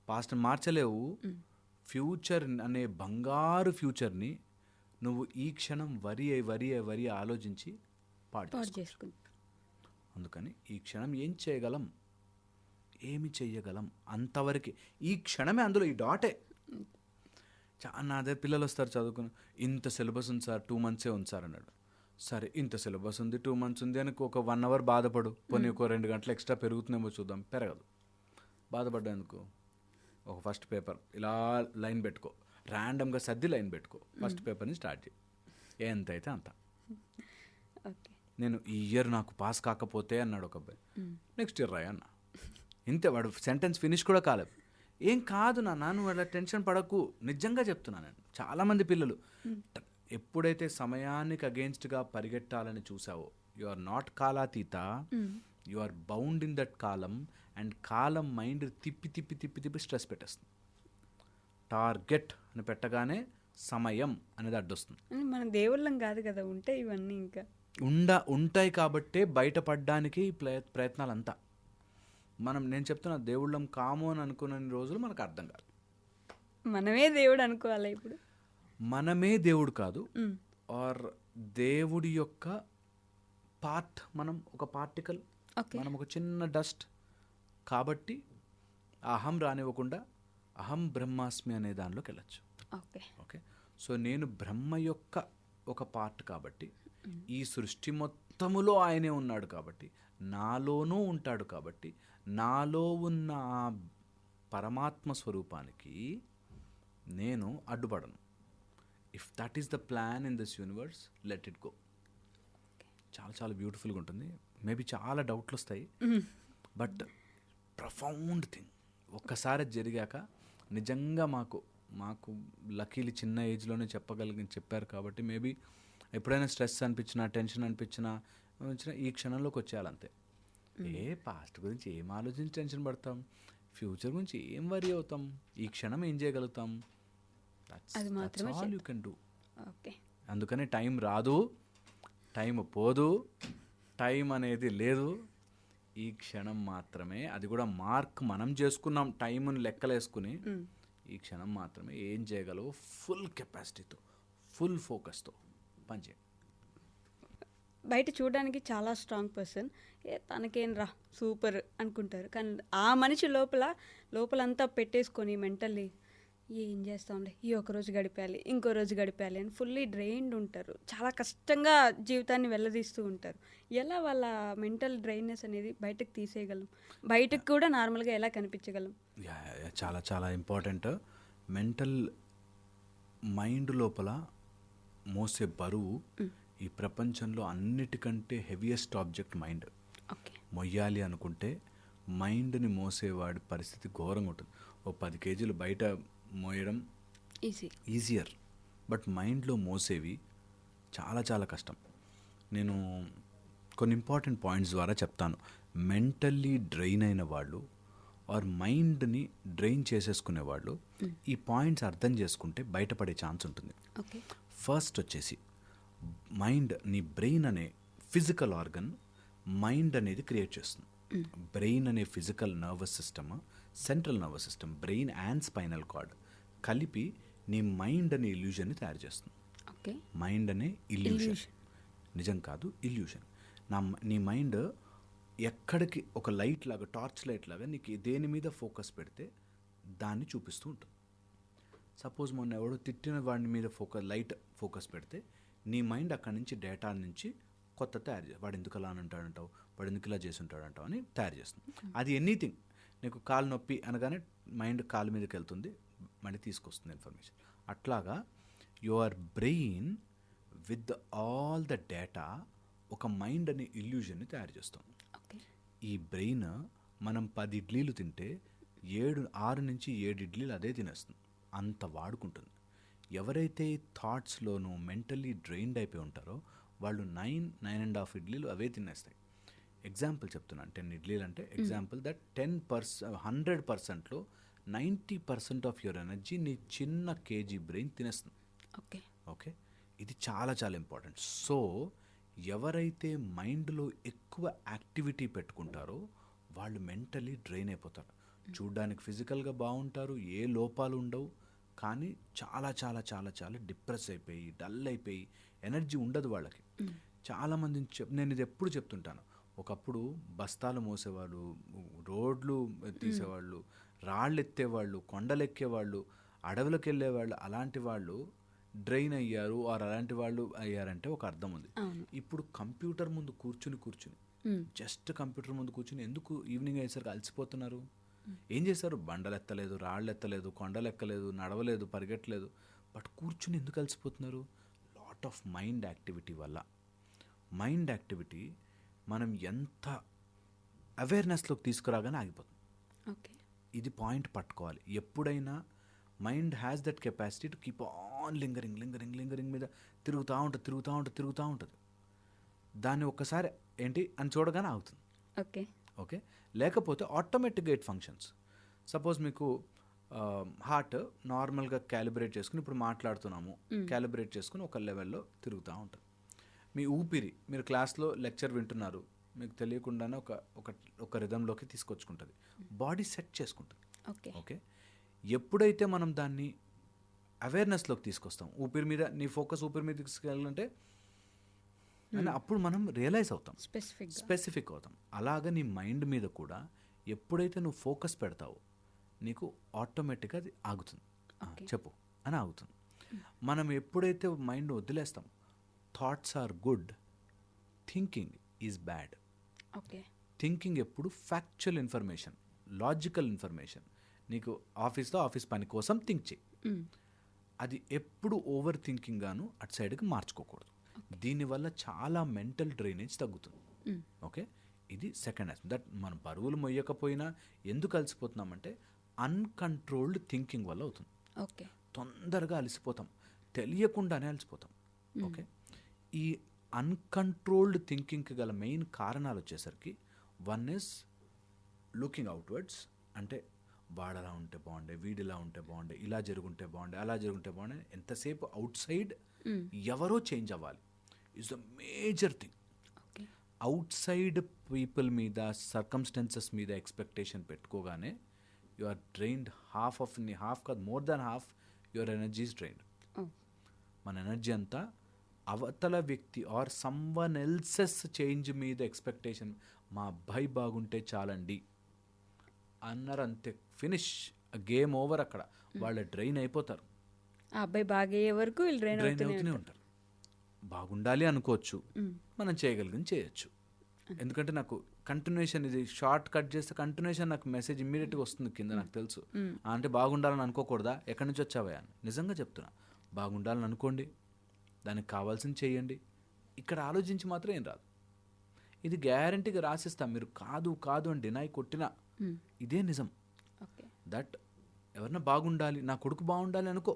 Past మార్చలేవు, ఫ్యూచర్ అనే బంగారు ఫ్యూచర్ని నువ్వు ఈ క్షణం వరి ఆలోచించి పాడు చేసుకుంటా. అందుకని ఈ క్షణం ఏమి చేయగలం అంతవరకు, ఈ క్షణమే, అందులో ఈ డాటే. నా దగ్గర పిల్లలు వస్తారు చదువుకుని, ఇంత సిలబస్ ఉంది సార్, 2 months ఉంది సార్ అన్నాడు. సరే, ఇంత సిలబస్ ఉంది, 2 months ఉంది అని ఒక 1 hour బాధపడు, పోనీ ఒక 2 గంటలు ఎక్స్ట్రా పెరుగుతుందేమో చూద్దాం, పెరగదు. బాధపడ్డానుకో, ఒక ఫస్ట్ పేపర్ ఇలా లైన్ పెట్టుకో, ర్యాండమ్గా సర్ది లైన్ పెట్టుకో, ఫస్ట్ పేపర్ని స్టార్ట్ చేయి, ఎంత అయితే అంత. నేను ఈ ఇయర్ నాకు పాస్ కాకపోతే అన్నాడు ఒక అబ్బాయి. నెక్స్ట్ ఇయర్ రాయి అన్న. ఇంతే, వాడు సెంటెన్స్ ఫినిష్ కూడా కాలేదు. ఏం కాదు నాన్న, నువ్వు అలా టెన్షన్ పడకు, నిజంగా చెప్తున్నాను నేను. చాలామంది పిల్లలు ఎప్పుడైతే సమయానికి అగేన్స్ట్గా పరిగెట్టాలని చూసావో, యు ఆర్ నాట్ కాలాతీత, you are bound in that కాలం. అండ్ కాలం మైండ్ తిప్పి తిప్పి తిప్పి తిప్పి స్ట్రెస్ పెట్టేస్తుంది. టార్గెట్ అని పెట్టగానే సమయం అనేది అడ్డొస్తుంది. అని మన దేవుళ్ళం కాదు కదా, ఉంటే ఇవన్నీ ఇంకా ఉంటాయి కాబట్టే బయటపడడానికి ఈ ప్రయత్నాలంతా. నేను చెప్తున్నా, దేవుళ్ళం కాము అని అనుకున్న రోజులు మనకు అర్థం కాదు. మనమే దేవుడు అనుకోవాలి ఇప్పుడు. మనమే దేవుడు కాదు, ఆర్ దేవుడి యొక్క పార్ట్. మనం ఒక పార్టికల్, మనం ఒక చిన్న డస్ట్. కాబట్టి అహం రానివ్వకుండా అహం బ్రహ్మాస్మి అనే దానిలోకి వెళ్ళచ్చు. ఓకే, సో నేను బ్రహ్మ యొక్క ఒక పార్ట్ కాబట్టి, ఈ సృష్టి మొత్తములో ఆయనే ఉన్నాడు కాబట్టి, నాలోనూ ఉంటాడు కాబట్టి, నాలో ఉన్న ఆ పరమాత్మ స్వరూపానికి నేను అడ్డుపడను. If that is the plan in this universe, let it go. చాలా చాలా బ్యూటిఫుల్గా ఉంటుంది. మేబీ చాలా డౌట్లు వస్తాయి, బట్ ప్రొఫౌండ్ థింగ్. ఒక్కసారి జరిగాక నిజంగా మాకు లక్కీలీ చిన్న ఏజ్లోనే చెప్పారు కాబట్టి, మేబీ ఎప్పుడైనా స్ట్రెస్ అనిపించినా, టెన్షన్ అనిపించినా ఈ క్షణంలోకి వచ్చేయాలంతే. పాస్ట్ గురించి ఏం ఆలోచించి టెన్షన్ పడతాం, ఫ్యూచర్ గురించి ఏం వరీ అవుతాం, ఈ క్షణం ఏం చేయగలుగుతాం, that's all you can do. అందుకని టైం రాదు, టైం పోదు, టైం అనేది లేదు, ఈ క్షణం మాత్రమే. అది కూడా మార్క్ మనం చేసుకున్నాం, టైంని లెక్కలేసుకుని. ఈ క్షణం మాత్రమే ఏం చేయగలవు, ఫుల్ కెపాసిటీతో, ఫుల్ ఫోకస్తో పనిచేయండి. బయట చూడడానికి చాలా స్ట్రాంగ్ పర్సన్, తనకేం రా సూపర్ అనుకుంటారు, కానీ ఆ మనిషి లోపలంతా పెట్టేసుకొని మెంటల్లీ ఏం చేస్తూ ఉండే, ఈ ఒకరోజు గడిపేయాలి, ఇంకో రోజు గడిపేయాలి అని ఫుల్లీ డ్రైన్డ్ ఉంటారు. చాలా కష్టంగా జీవితాన్ని వెళ్ళదీస్తూ ఉంటారు. ఎలా వాళ్ళ మెంటల్ డ్రైన్నెస్ అనేది బయటకు తీసేయగలం, బయటకు కూడా నార్మల్గా ఎలా కనిపించగలం? చాలా చాలా ఇంపార్టెంట్. మెంటల్ మైండ్ లోపల మోసే బరువు ఈ ప్రపంచంలో అన్నిటికంటే హెవియెస్ట్ ఆబ్జెక్ట్ మైండ్. మొయ్యాలి అనుకుంటే మైండ్ని మోసేవాడి పరిస్థితి ఘోరంగా ఉంటుంది. ఓ 10 కేజీలు బయట మోయడం ఈజియర్, బట్ మైండ్లో మోసేవి చాలా చాలా కష్టం. నేను కొన్ని ఇంపార్టెంట్ పాయింట్స్ ద్వారా చెప్తాను. మెంటల్లీ డ్రైన్ అయిన వాళ్ళు ఆర్ మైండ్ని డ్రైన్ చేసేసుకునే వాళ్ళు ఈ పాయింట్స్ అర్థం చేసుకుంటే బయటపడే ఛాన్స్ ఉంటుంది. ఫస్ట్ వచ్చేసి మైండ్, నీ బ్రెయిన్ అనే ఫిజికల్ ఆర్గన్ మైండ్ అనేది క్రియేట్ చేస్తుంది. బ్రెయిన్ అనే physical nervous system, central nervous system, brain and spinal cord కలిపి నీ మైండ్ అనే ఇల్యూజన్ని తయారు చేస్తుంది. మైండ్ అనే ఇల్యూషన్, నిజం కాదు, ఇల్యూషన్. నీ మైండ్ ఎక్కడికి ఒక లైట్ లాగా, టార్చ్ లైట్ లాగా నీకు దేని మీద ఫోకస్ పెడితే దాన్ని చూపిస్తూ ఉంటుంది. సపోజ్ మొన్న ఎవడో తిట్టిన వాడి మీద లైట్ ఫోకస్ పెడితే నీ మైండ్ అక్కడి నుంచి డేటా నుంచి కొత్త తయారు చేస్తుంది. వాడు ఎందుకు అలా అంటాడంటావు, వాడు ఎందుకు ఇలా చేసి ఉంటాడంటావు అని తయారు చేస్తుంది. అది ఎనీథింగ్. నీకు కాలు నొప్పి అనగానే మైండ్ కాలు మీదకి వెళ్తుంది, మళ్ళీ తీసుకొస్తుంది ఇన్ఫర్మేషన్. అట్లాగా your brain with all the data ఒక మైండ్ అనే ఇల్యూజన్ని తయారు చేస్తుంది. ఈ బ్రెయిన్ మనం 10 ఇడ్లీలు తింటే 6 నుంచి 7 ఇడ్లీలు అదే తినేస్తుంది, అంత వాడుకుంటుంది. ఎవరైతే థాట్స్లోనూ మెంటల్లీ డ్రైన్డ్ అయిపోయి ఉంటారో వాళ్ళు 9.5 ఇడ్లీలు అవే తినేస్తాయి. ఎగ్జాంపుల్ చెప్తున్నాను, 10 ఇడ్లీలు అంటే ఎగ్జాంపుల్ దట్ 100%లో 90% ఆఫ్ యువర్ ఎనర్జీ నీ చిన్న కేజీ బ్రెయిన్ తినేస్తుంది. ఓకే, ఇది చాలా చాలా ఇంపార్టెంట్. సో ఎవరైతే మైండ్లో ఎక్కువ యాక్టివిటీ పెట్టుకుంటారో వాళ్ళు మెంటలీ డ్రైన్ అయిపోతారు. చూడ్డానికి ఫిజికల్గా బాగుంటారు, ఏ లోపాలు ఉండవు, కానీ చాలా చాలా చాలా చాలా డిప్రెస్ అయిపోయి, డల్ అయిపోయి, ఎనర్జీ ఉండదు వాళ్ళకి. చాలామంది నేను ఇది ఎప్పుడు చెప్తుంటాను, ఒకప్పుడు బస్తాలు మోసేవాళ్ళు, రోడ్లు తీసేవాళ్ళు, రాళ్ళు ఎత్తేవాళ్ళు, కొండలు ఎక్కేవాళ్ళు, అడవులకు వెళ్ళేవాళ్ళు, అలాంటి వాళ్ళు డ్రైన్ అయ్యారు ఆర్ అలాంటి వాళ్ళు అయ్యారంటే ఒక అర్థం ఉంది. ఇప్పుడు కంప్యూటర్ ముందు కూర్చుని జస్ట్ కంప్యూటర్ ముందు కూర్చుని ఎందుకు ఈవినింగ్ అయ్యేసరికి అలసిపోతున్నారు? ఏం చేశారు? బండలు ఎత్తలేదు, రాళ్ళు ఎత్తలేదు, కొండలు ఎక్కలేదు, నడవలేదు, పరిగెట్టలేదు, బట్ కూర్చుని ఎందుకు అలసిపోతున్నారు? లాట్ ఆఫ్ మైండ్ యాక్టివిటీ వల్ల. మైండ్ యాక్టివిటీ మనం ఎంత అవేర్నెస్లోకి తీసుకురాగానే ఆగిపోతుంది. ఓకే. ఇది పాయింట్ పట్టుకోవాలి. ఎప్పుడైనా mind has that capacity to keep on lingering మీద తిరుగుతూ ఉంటుంది. దాన్ని ఒక్కసారి ఏంటి అని చూడగానే ఆగుతుంది. ఓకే. ఓకే, లేకపోతే ఆటోమేటిక్గా ఇట్ ఫంక్షన్స్. సపోజ్ మీకు హార్ట్ నార్మల్గా క్యాలిబ్రేట్ చేసుకుని ఇప్పుడు మాట్లాడుతున్నాము, క్యాలిబ్రేట్ చేసుకుని ఒక లెవెల్లో తిరుగుతూ ఉంటుంది. మీ ఊపిరి, మీరు క్లాస్లో లెక్చర్ వింటున్నారు, మీకు తెలియకుండానే ఒక రిథంలోకి తీసుకొచ్చుకుంటుంది, బాడీ సెట్ చేసుకుంటుంది. ఓకే, ఎప్పుడైతే మనం దాన్ని అవేర్నెస్లోకి తీసుకొస్తాం, ఊపిరి మీద నీ ఫోకస్ ఊపిరి మీద తీసుకెళ్ళాలంటే అని అప్పుడు మనం రియలైజ్ అవుతాం, స్పెసిఫిక్ అవుతాం. అలాగా నీ మైండ్ మీద కూడా ఎప్పుడైతే నువ్వు ఫోకస్ పెడతావో నీకు ఆటోమేటిక్గా అది ఆగుతుంది. చెప్పు అని ఆగుతుంది. మనం ఎప్పుడైతే మైండ్ వదిలేస్తాం, thoughts are good, thinking is bad. Thinking ఎప్పుడు ఫ్యాక్చువల్ ఇన్ఫర్మేషన్, లాజికల్ ఇన్ఫర్మేషన్. నీకు ఆఫీస్ పని కోసం థింక్ చేయి, అది ఎప్పుడు ఓవర్ థింకింగ్ గాను అటు సైడ్కి మార్చుకోకూడదు. దీనివల్ల చాలా మెంటల్ డ్రైనేజ్ తగ్గుతుంది. ఓకే, ఇది సెకండ్ ఆస్పెక్ట్. దట్ మనం బరువులు మొయ్యకపోయినా ఎందుకు అలసిపోతున్నామంటే అన్కంట్రోల్డ్ థింకింగ్ వల్ల అవుతుంది. తొందరగా అలసిపోతాం, తెలియకుండానే అలసిపోతాం. ఓకే, ఈ అన్కంట్రోల్డ్ థింకింగ్కి గల మెయిన్ కారణాలు వచ్చేసరికి వన్ ఇస్ లుకింగ్ అవుట్వర్డ్స్, అంటే వాడలా ఉంటే బాగుండే, వీడిలా ఉంటే బాగుండే, ఇలా జరుగుంటే బాగుండే, అలా జరుగుంటే బాగుండే. ఎంతసేపు అవుట్ సైడ్ ఎవరో చేంజ్ అవ్వాలి is the major thing. Outside people మీద, సర్కమ్స్టెన్సెస్ మీద ఎక్స్పెక్టేషన్ పెట్టుకోగానే యు ఆర్ డ్రైన్డ్. హాఫ్ కాదు, more than half your energy is drained. మన ఎనర్జీ అంతా అవతల వ్యక్తి ఆర్ సమ్వన్ ఎల్సెస్ చేంజ్ మీద ఎక్స్పెక్టేషన్. మా అబ్బాయి బాగుంటే చాలండి అన్నారు, అంతే, ఫినిష్, గేమ్ ఓవర్. అక్కడ వాళ్ళు డ్రైన్ అయిపోతారు. ఆ అబ్బాయి బాగయ్యే వరకు వీళ్ళు డ్రైన్ అవుతూనే ఉంటారు. బాగుండాలి అనుకోవచ్చు, మనం చేయగలిగింది చేయొచ్చు. ఎందుకంటే నాకు కంటిన్యూషన్, ఇది షార్ట్ కట్ చేస్తే కంటిన్యూషన్ నాకు మెసేజ్ ఇమ్మీడియట్గా వస్తుంది కింద, నాకు తెలుసు. అంటే బాగుండాలని అనుకోకూడదా, ఎక్కడి నుంచి వచ్చావా అని. నిజంగా చెప్తున్నా, బాగుండాలని అనుకోండి, దానికి కావాల్సింది చేయండి. ఇక్కడ ఆలోచించి మాత్రం ఏం రాదు. ఇది గ్యారంటీగా రాసిస్తాం. మీరు కాదు అని డినై కొట్టినా ఇదే నిజం. దట్ ఎవరన్నా బాగుండాలి, నా కొడుకు బాగుండాలి అనుకో,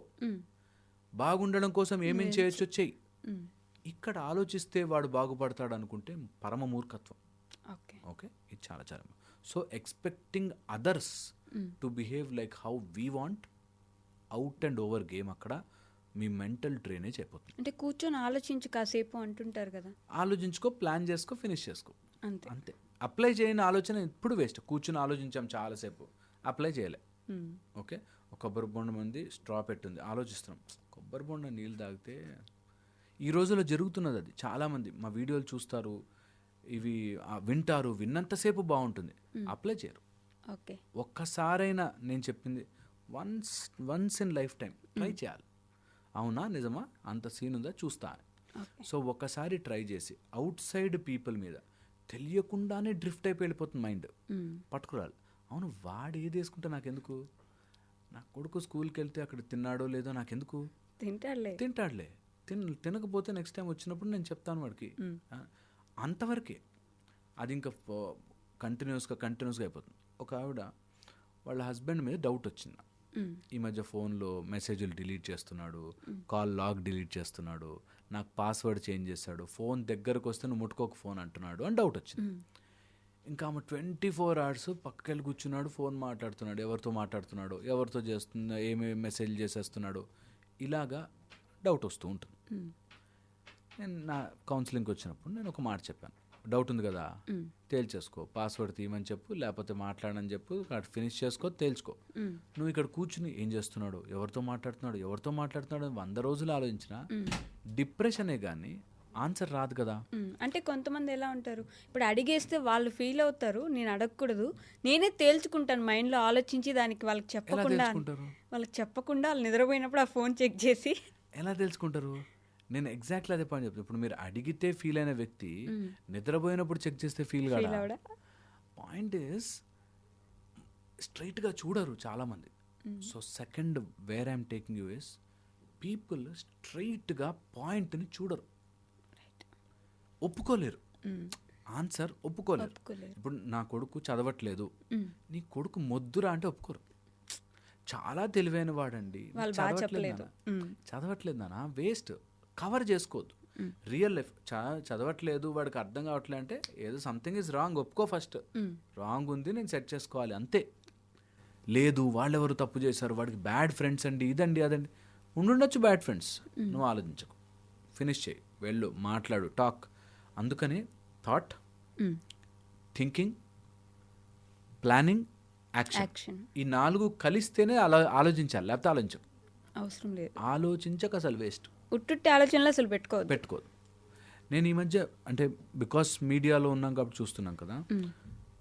బాగుండడం కోసం ఏమేం చేయొచ్చో చెయ్యి. ఇక్కడ ఆలోచిస్తే వాడు బాగుపడతాడు అనుకుంటే పరమ మూర్ఖత్వం. ఓకే, ఇది చాలా చాలా. So expecting others to behave like how we want, out and over game. అక్కడ మీ మెంటల్ డ్రైనేజ్ అయిపోతుంది. అంటే కూర్చొని ఆలోచించు కాసేపు అంటుంటారు కదా, ఆలోచించుకో, ప్లాన్ చేసుకో, ఫినిష్ చేసుకో, అంతే. అప్లై చేయని ఆలోచన ఇప్పుడు వేస్ట్. కూర్చొని ఆలోచించాం చాలాసేపు, అప్లై చేయలే. ఓకే, ఒక కొబ్బరి బొండం ఉంది, స్ట్రా పెట్టుంది, ఆలోచిస్తున్నాం, కొబ్బరి బొండం నీళ్ళు తాగితే. ఈ రోజుల్లో జరుగుతున్నది అది. చాలామంది మా వీడియోలు చూస్తారు, ఇవి వింటారు, విన్నంతసేపు బాగుంటుంది, అప్లై చేయరు. ఒక్కసారైనా నేను చెప్పింది once in life time try చేయాలి. అవునా, నిజమా, అంత సీన్ ఉందా, చూస్తా. సో ఒక్కసారి ట్రై చేసి అవుట్ సైడ్ పీపుల్ మీద తెలియకుండానే డ్రిఫ్ట్ అయిపోయి వెళ్ళిపోతుంది మైండ్. పట్టుకురాలి. అవును, వాడు ఏది వేసుకుంటే నాకెందుకు, నా కొడుకు స్కూల్కి వెళ్తే అక్కడ తిన్నాడో లేదో నాకెందుకు, తింటాడులే, తినకపోతే నెక్స్ట్ టైం వచ్చినప్పుడు నేను చెప్తాను వాడికి, అంతవరకే. అది ఇంకా కంటిన్యూస్గా అయిపోతుంది. ఒక ఆవిడ వాళ్ళ హస్బెండ్ మీద డౌట్ వచ్చింది. ఈ మధ్య ఫోన్లో మెసేజ్లు డిలీట్ చేస్తున్నాడు, కాల్ లాగ్ డిలీట్ చేస్తున్నాడు, నాకు పాస్వర్డ్ చేంజ్ చేశాడు, ఫోన్ దగ్గరకు వస్తే నువ్వు ముట్టుకోక ఫోన్ అంటున్నాడు అని డౌట్ వచ్చింది. ఇంకా ఆమె 24 hours పక్కకెళ్ళి కూర్చున్నాడు, ఫోన్ మాట్లాడుతున్నాడు, ఎవరితో మాట్లాడుతున్నాడు, ఎవరితో చేస్తున్నా, ఏమేమి మెసేజ్ చేసేస్తున్నాడు, ఇలాగా డౌట్ వస్తూ ఉంటుంది. నేను నా కౌన్సిలింగ్కి వచ్చినప్పుడు నేను ఒక మాట చెప్పాను, డౌట్ ఉంది కదా, తేల్చేసుకో, పాస్వర్డ్ తీయమని చెప్పు, లేకపోతే మాట్లాడని చెప్పు, ఫినిష్ చేసుకో, తేల్చుకో. నువ్వు ఇక్కడ కూర్చుని ఏం చేస్తున్నాడు, ఎవరితో మాట్లాడుతున్నాడు 100 రోజులు ఆలోచించినా డిప్రెషనే కానీ ఆన్సర్ రాదు కదా. అంటే కొంతమంది ఎలా ఉంటారు, ఇప్పుడు అడిగేస్తే వాళ్ళు ఫీల్ అవుతారు, నేను అడగకూడదు, నేనే తేల్చుకుంటాను మైండ్లో ఆలోచించి, దానికి వాళ్ళకి చెప్పకుండా వాళ్ళు నిద్రపోయినప్పుడు ఆ ఫోన్ చెక్ చేసి ఎలా తెలుసుకుంటారు. నేను ఎగ్జాక్ట్లీ అదే పాయింట్ చెప్తాను. ఇప్పుడు మీరు అడిగితే ఫీల్ అయిన వ్యక్తి నిద్రపోయినప్పుడు చెక్ చేస్తే ఫీల్ కాదా. పాయింట్ ఈస్ స్ట్రైట్గా చూడరు చాలామంది. So second where I'm taking you is, people స్ట్రైట్గా పాయింట్ని చూడరు. ఒప్పుకోలేరు. ఆన్సర్ ఒప్పుకోలేరు. ఒప్పుకోలేరు. ఇప్పుడు నా కొడుకు చదవట్లేదు, నీ కొడుకు మొద్దురా అంటే ఒప్పుకోరు. చాలా తెలివైన వాడండి, వాళ్ళు బాగా చెప్పలేదు. చదవట్లేదు నాన్న, వేస్ట్, కవర్ చేసుకోవద్దు. రియల్ లైఫ్ చదవట్లేదు, వాడికి అర్థం కావట్లేదు అంటే ఏదో సంథింగ్ ఈజ్ రాంగ్, ఒప్పుకో ఫస్ట్. రాంగ్ ఉంది, నేను సెట్ చేసుకోవాలి అంతే. లేదు వాళ్ళెవరు తప్పు చేశారు, వాడికి బ్యాడ్ ఫ్రెండ్స్ అండి, ఇదండి అదండి, ఉండుండొచ్చు బ్యాడ్ ఫ్రెండ్స్, నువ్వు ఆలోచించకు, ఫినిష్ చేయి, వెళ్ళు, మాట్లాడు, టాక్. అందుకని థాట్, థింకింగ్, ప్లానింగ్, యాక్షన్, ఈ 4 కలిస్తేనే ఆలోచించాలి, లేకపోతే ఆలోచించకు. అవసరం లేదు, ఆలోచించక అసలు వేస్ట్. ఉట్టుట్టి ఆలోచనలు అసలు పెట్టుకోదు. నేను ఈ మధ్య అంటే బికాస్ మీడియాలో ఉన్నాం కాబట్టి చూస్తున్నాం కదా,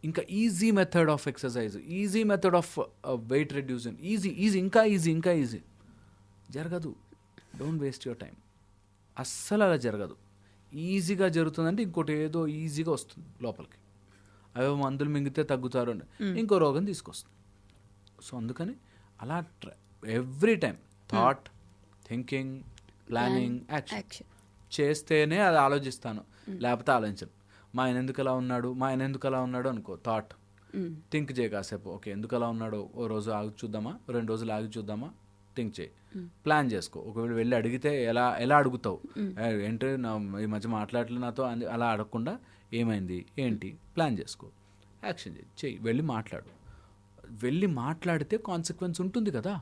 ఇంకా easy method of exercise, easy method of weight reducing, easy ఇంకా ఈజీ జరగదు. Don't waste your time. అస్సలు అలా జరగదు. ఈజీగా జరుగుతుందంటే ఇంకోటి ఏదో ఈజీగా వస్తుంది లోపలికి, అవే మందులు మింగితే తగ్గుతారు అని ఇంకో రోగం తీసుకొస్తుంది. సో అందుకని అలా every time thought, thinking, planning, action చేస్తేనే అది ఆలోచిస్తాను, లేకపోతే ఆలోచించను. మా ఆయన ఎందుకు అలా ఉన్నాడు అనుకో, థాట్, థింక్ చేయి కాసేపు, ఓకే ఎందుకు అలా ఉన్నాడో ఓ రోజు ఆగి చూద్దామా, 2 రోజులు ఆగి చూద్దామా, థింక్ చేయి, ప్లాన్ చేసుకో. ఒకవేళ వెళ్ళి అడిగితే ఎలా అడుగుతావు, ఏంటి ఈ మధ్య మాట్లాడలేదు నాతో అని అలా అడగకుండా ఏమైంది ఏంటి ప్లాన్ చేసుకో, యాక్షన్ చెయ్యి, వెళ్ళి మాట్లాడు. వెళ్ళి మాట్లాడితే కాన్సిక్వెన్స్ ఉంటుంది కదా.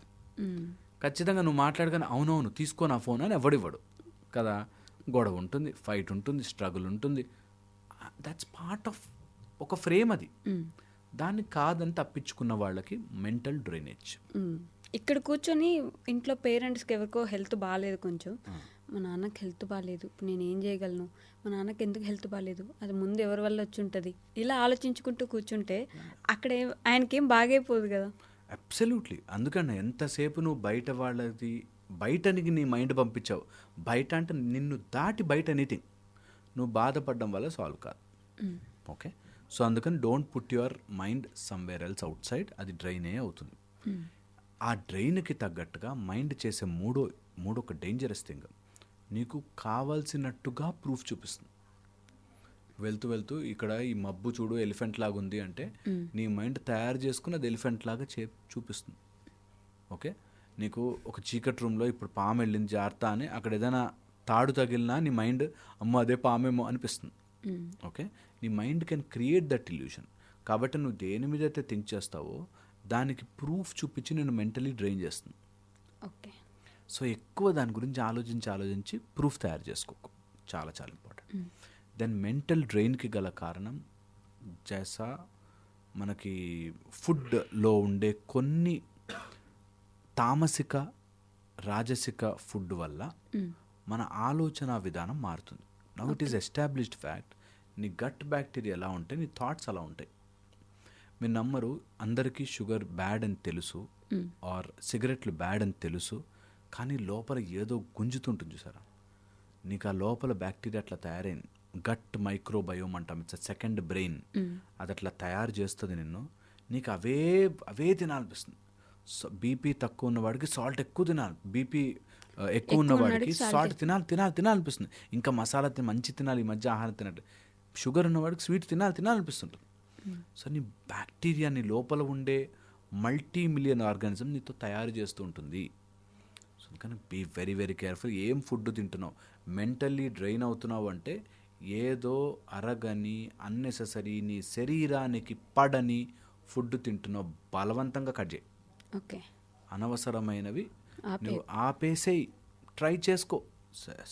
ఖచ్చితంగా నువ్వు మాట్లాడగానే అవునవును తీసుకో నా ఫోన్ అని ఎవడివ్వడు కదా. గొడవ ఉంటుంది, ఫైట్ ఉంటుంది, స్ట్రగుల్ ఉంటుంది. దట్స్ పార్ట్ ఆఫ్ ఒక ఫ్రేమ్ అది. దాన్ని కాదని తప్పించుకున్న వాళ్ళకి మెంటల్ డ్రైనేజ్. ఇక్కడ కూర్చొని ఇంట్లో పేరెంట్స్కి ఎవరికో హెల్త్ బాగాలేదు, కొంచెం మా నాన్నకి హెల్త్ బాగాలేదు, ఇప్పుడు నేను ఏం చేయగలను, మా నాన్నకి ఎందుకు హెల్త్ బాగాలేదు, అది ముందు ఎవరి వల్ల వచ్చి ఉంటుంది, ఇలా ఆలోచించుకుంటూ కూర్చుంటే అక్కడ ఆయనకేం బాగైపోదు కదా. అబ్సల్యూట్లీ. అందుకని ఎంతసేపు నువ్వు బయటనికి నీ మైండ్ పంపించావు, బయట అంటే నిన్ను దాటి బయట ఎనీథింగ్ నువ్వు బాధపడడం వల్ల సాల్వ్ కాదు. ఓకే, సో అందుకని don't put your mind somewhere else out side, అది డ్రైనే అవుతుంది. ఆ డ్రైన్కి తగ్గట్టుగా మైండ్ చేసే మూడొక డేంజరస్ థింగ్, నీకు కావాల్సినట్టుగా ప్రూఫ్ చూపిస్తుంది. వెళ్తూ ఇక్కడ ఈ మబ్బు చూడు ఎలిఫెంట్ లాగా ఉంది అంటే నీ మైండ్ తయారు చేసుకుని అది ఎలిఫెంట్ లాగా చూపిస్తుంది. ఓకే, నీకు ఒక చీకటి రూమ్లో ఇప్పుడు పాము వెళ్ళింది జాగ్రత్త అని అక్కడ ఏదైనా తాడు తగిలినా నీ మైండ్ అమ్మో అదే పామేమో అనిపిస్తుంది. ఓకే, నీ mind can create that illusion. కాబట్టి నువ్వు దేని మీద అయితే థింక్ చేస్తావో దానికి ప్రూఫ్ చూపించి నేను మెంటలీ డ్రైన్ చేస్తుంది. ఓకే, సో ఎక్కువ దాని గురించి ఆలోచించి ప్రూఫ్ తయారు చేసుకోకు, చాలా చాలా ఇంపార్టెంట్. దెన్ మెంటల్ డ్రైన్కి గల కారణం జైసా మనకి ఫుడ్లో ఉండే కొన్ని తామసిక రాజసిక ఫుడ్ వల్ల మన ఆలోచన విధానం మారుతుంది. Now it is established fact, నీ గట్ బ్యాక్టీరియా ఎలా ఉంటే నీ థాట్స్ అలా ఉంటాయి. మీరు నమ్మరు, అందరికీ షుగర్ బ్యాడ్ అని తెలుసు ఆర్ సిగరెట్లు బ్యాడ్ అని తెలుసు, కానీ లోపల ఏదో గుంజుతుంటుంది చూసారా, నీకు ఆ లోపల బ్యాక్టీరియా అట్లా తయారైంది. గట్ మైక్రోబయోమ్ అంటాం, ఇట్స్ సెకండ్ బ్రెయిన్, అది అట్లా తయారు చేస్తుంది నిన్ను. నీకు అవే తినాలనిపిస్తుంది. బీపీ తక్కువ ఉన్నవాడికి సాల్ట్ ఎక్కువ తినాలి, బీపీ ఎక్కువ ఉన్నవాడికి సాల్ట్ తినాలనిపిస్తుంది. ఇంకా మసాలా మంచి తినాలి, ఈ మధ్య ఆహారం తినట్టు. షుగర్ ఉన్నవాడికి స్వీట్ తినాలనిపిస్తుంటుంది. సో నీ బ్యాక్టీరియా నీ లోపల ఉండే మల్టీ-మిలియన్ ఆర్గానిజం నీతో తయారు చేస్తూ ఉంటుంది. సో అందుకని బీ వెరీ వెరీ కేర్ఫుల్. ఏం ఫుడ్ తింటున్నావు, మెంటల్లీ డ్రైన్ అవుతున్నావు అంటే ఏదో అరగని అన్నెసెసరీ నీ శరీరానికి పడని ఫుడ్ తింటున్నావు, బలవంతంగా కట్ చేయి. ఓకే, అనవసరమైనవి నువ్వు ఆపేసేయి, ట్రై చేసుకో,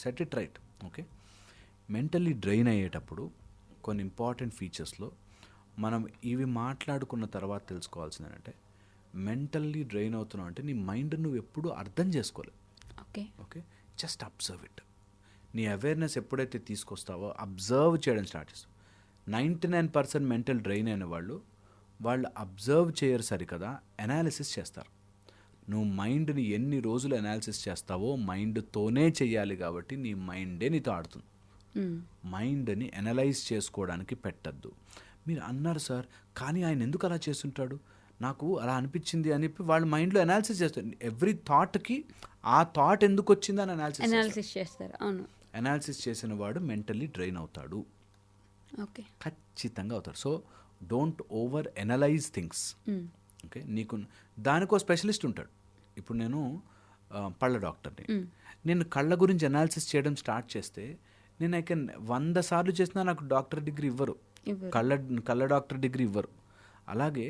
set it right. Okay, mentally drain అయ్యేటప్పుడు కొన్ని ఇంపార్టెంట్ ఫీచర్స్లో మనం ఇవి మాట్లాడుకున్న తర్వాత తెలుసుకోవాల్సింది ఏంటంటే, మెంటల్లీ డ్రైన్ అవుతున్నావు అంటే నీ మైండ్ నువ్వు ఎప్పుడూ అర్థం చేసుకోలేదు. Okay, just observe it. నీ అవేర్నెస్ ఎప్పుడైతే తీసుకొస్తావో అబ్జర్వ్ చేయడం స్టార్ట్ చేస్తావు. 99% మెంటల్ డ్రైన్ అయిన వాళ్ళు అబ్జర్వ్ చేయరు సరికదా, అనాలిసిస్ చేస్తారు. నువ్వు మైండ్ని ఎన్ని రోజులు అనాలిసిస్ చేస్తావో మైండ్తోనే చెయ్యాలి, కాబట్టి నీ మైండే నీతో ఆడుతుంది. మైండ్ని అనలైజ్ చేసుకోవడానికి పెట్టద్దు. మీరు అన్నారు సార్, కానీ ఆయన ఎందుకు అలా చేస్తుంటాడు, నాకు అలా అనిపించింది అని చెప్పి వాళ్ళ మైండ్లో అనాలిసిస్ చేస్తారు. ఎవ్రీ థాట్కి ఆ థాట్ ఎందుకు వచ్చిందని అనాలిసిస్ చేస్తారు. అవును, అనాలిసిస్ చేసిన వాడు మెంటల్లీ డ్రైన్ అవుతాడు, ఓకే. ఖచ్చితంగా అవుతాడు. So don't over analyse things. Okay, నీకు దానికో స్పెషలిస్ట్ ఉంటాడు. ఇప్పుడు నేను పళ్ళ డాక్టర్ని, నేను కళ్ళ గురించి అనాలిసిస్ చేయడం స్టార్ట్ చేస్తే నేను 100 సార్లు చేసినా నాకు డాక్టర్ డిగ్రీ ఇవ్వరు, కళ్ళ డాక్టర్ డిగ్రీ ఇవ్వరు. అలాగే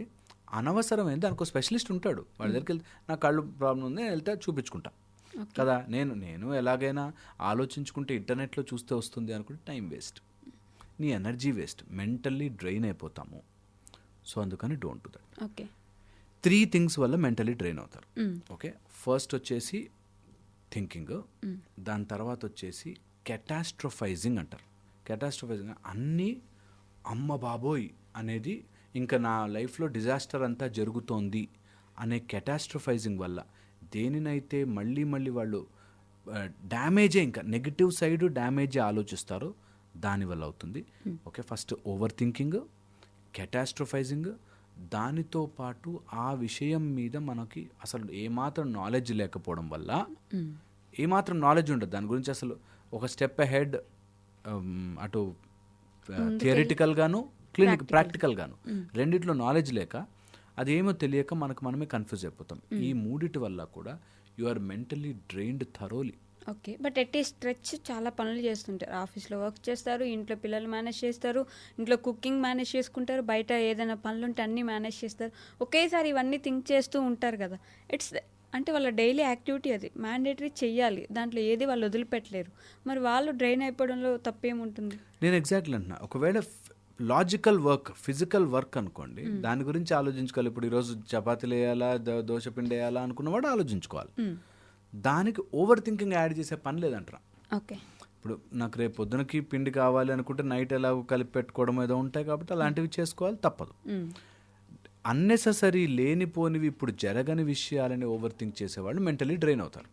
అనవసరమైన దానికి స్పెషలిస్ట్ ఉంటాడు, వాడి దగ్గరికి వెళ్తే నా కళ్ళు ప్రాబ్లం ఉంది వెళ్తే చూపించుకుంటా కదా. నేను ఎలాగైనా ఆలోచించుకుంటే ఇంటర్నెట్లో చూస్తే వస్తుంది అనుకుంటే టైం వేస్ట్, నీ ఎనర్జీ వేస్ట్, మెంటల్లీ డ్రైన్ అయిపోతాము. సో అందుకని don't do that. Okay. 3 things వల్ల మెంటల్లీ డ్రైన్ అవుతారు. ఓకే, ఫస్ట్ వచ్చేసి థింకింగ్, దాని తర్వాత వచ్చేసి కెటాస్ట్రోఫైజింగ్ అంటారు. కెటాస్ట్రోఫైజింగ్ అన్నీ అమ్మ బాబోయ్ అనేది ఇంకా నా లైఫ్లో డిజాస్టర్ అంతా జరుగుతోంది అనే కెటాస్ట్రోఫైజింగ్ వల్ల దేనినైతే మళ్ళీ మళ్ళీ వాళ్ళు డ్యామేజే, ఇంకా నెగిటివ్ సైడ్ డ్యామేజే ఆలోచిస్తారో దానివల్ల అవుతుంది. ఓకే, ఫస్ట్ ఓవర్ థింకింగ్, కెటాస్ట్రోఫైజింగ్, దానితో పాటు ఆ విషయం మీద మనకి అసలు ఏమాత్రం నాలెడ్జ్ లేకపోవడం వల్ల, ఏమాత్రం నాలెడ్జ్ ఉండదు దాని గురించి అసలు, ఒక స్టెప్ అహెడ్ అటు థియరిటికల్గాను ప్రాక్టికల్గాను రెండిట్లో నాలెడ్జ్ లేక అదేమో తెలియక మనమే కన్ఫ్యూజ్ అయిపోతాం. ఈ మూడిటి వల్ల కూడా you are mentally drained thoroughly. Okay. But at ఈ స్ట్రెచ్ చాలా పనులు చేస్తుంటారు, ఆఫీస్లో వర్క్ చేస్తారు, ఇంట్లో పిల్లలు మేనేజ్ చేస్తారు, ఇంట్లో కుకింగ్ మేనేజ్ చేసుకుంటారు, బయట ఏదైనా పనులు ఉంటే అన్నీ మేనేజ్ చేస్తారు. ఒకేసారి ఇవన్నీ థింక్ చేస్తూ ఉంటారు కదా. అంటే వాళ్ళ డైలీ యాక్టివిటీ అది మ్యాండేటరీ చెయ్యాలి, దాంట్లో ఏది వాళ్ళు వదిలిపెట్టలేరు. మరి వాళ్ళు డ్రైన్ అయిపోవడంలో తప్పేముంటుంది? నేను ఎగ్జాక్ట్లీ అంటున్నా, ఒకవేళ లాజికల్ వర్క్, ఫిజికల్ వర్క్ అనుకోండి, దాని గురించి ఆలోచించుకోవాలి. ఇప్పుడు ఈరోజు చపాతీలు వేయాలా, దోశపిండి వేయాలా అనుకున్నవాడు ఆలోచించుకోవాలి. దానికి ఓవర్ థింకింగ్ యాడ్ చేసే పని లేదంటారా. ఓకే. ఇప్పుడు నాకు రేపు పొద్దునకి పిండి కావాలి అనుకుంటే నైట్ ఎలా కలిపి పెట్టుకోవడం ఏదో ఉంటాయి కాబట్టి అలాంటివి చేసుకోవాలి, తప్పదు. అన్నెసెసరీ లేనిపోనివి ఇప్పుడు జరగని విషయాలని ఓవర్ థింక్ చేసేవాళ్ళు మెంటలీ డ్రైన్ అవుతారు.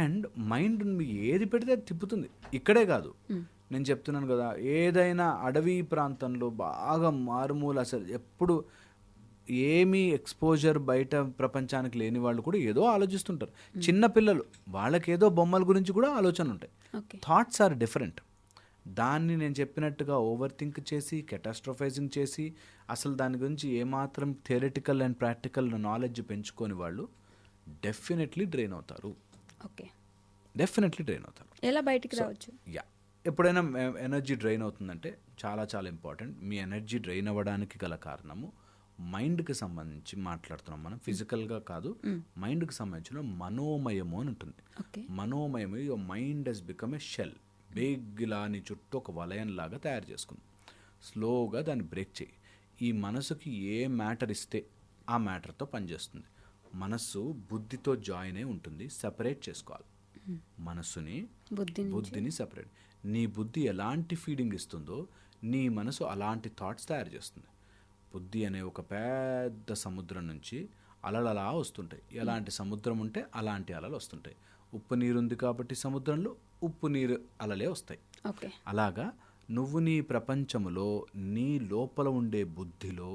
అండ్ మైండ్ ఏది పెడితే అది తిప్పుతుంది. ఇక్కడే కాదు, నేను చెప్తున్నాను కదా, ఏదైనా అడవి ప్రాంతంలో బాగా మారుమూల అసలు ఎప్పుడు ఏమీ ఎక్స్పోజర్ బయట ప్రపంచానికి లేని వాళ్ళు కూడా ఏదో ఆలోచిస్తుంటారు. చిన్న పిల్లలు, వాళ్ళకి ఏదో బొమ్మల గురించి కూడా ఆలోచన ఉంటాయి. Thoughts are different. దాన్ని నేను చెప్పినట్టుగా ఓవర్ థింక్ చేసి కెటాస్ట్రోఫైజింగ్ చేసి అసలు దాని గురించి ఏమాత్రం థియరిటికల్ అండ్ ప్రాక్టికల్ నాలెడ్జ్ పెంచుకొని వాళ్ళు డెఫినెట్లీ డ్రైన్ అవుతారు. ఓకే, డెఫినెట్లీ డ్రైన్ అవుతారు. ఎలా బయటికి రావచ్చు? ఎప్పుడైనా ఎనర్జీ డ్రైన్ అవుతుందంటే చాలా చాలా ఇంపార్టెంట్. మీ ఎనర్జీ డ్రైన్ అవ్వడానికి గల కారణము మైండ్కి సంబంధించి మాట్లాడుతున్నాం మనం, ఫిజికల్గా కాదు, మైండ్కి సంబంధించిన మనోమయము అని ఉంటుంది. మనోమయము, your mind has become a shell, బేగ్లా నీ చుట్టూ ఒక వలయంలాగా తయారు చేసుకుంది. స్లోగా దాన్ని బ్రేక్ చేయి. ఈ మనసుకి ఏ మ్యాటర్ ఇస్తే ఆ మ్యాటర్తో పనిచేస్తుంది. మనస్సు బుద్ధితో జాయిన్ అయి ఉంటుంది, సెపరేట్ చేసుకోవాలి మనస్సుని, బుద్ధిని సెపరేట్. నీ బుద్ధి ఎలాంటి ఫీడింగ్ ఇస్తుందో నీ మనసు అలాంటి థాట్స్ తయారు చేస్తుంది. బుద్ధి అనే ఒక పెద్ద సముద్రం నుంచి అలలు అలా వస్తుంటాయి. ఎలాంటి సముద్రం ఉంటే అలాంటి అలలు వస్తుంటాయి. ఉప్పు నీరు ఉంది కాబట్టి సముద్రంలో ఉప్పు నీరు అలలే వస్తాయి. అలాగా నువ్వు నీ ప్రపంచంలో నీ లోపల ఉండే బుద్ధిలో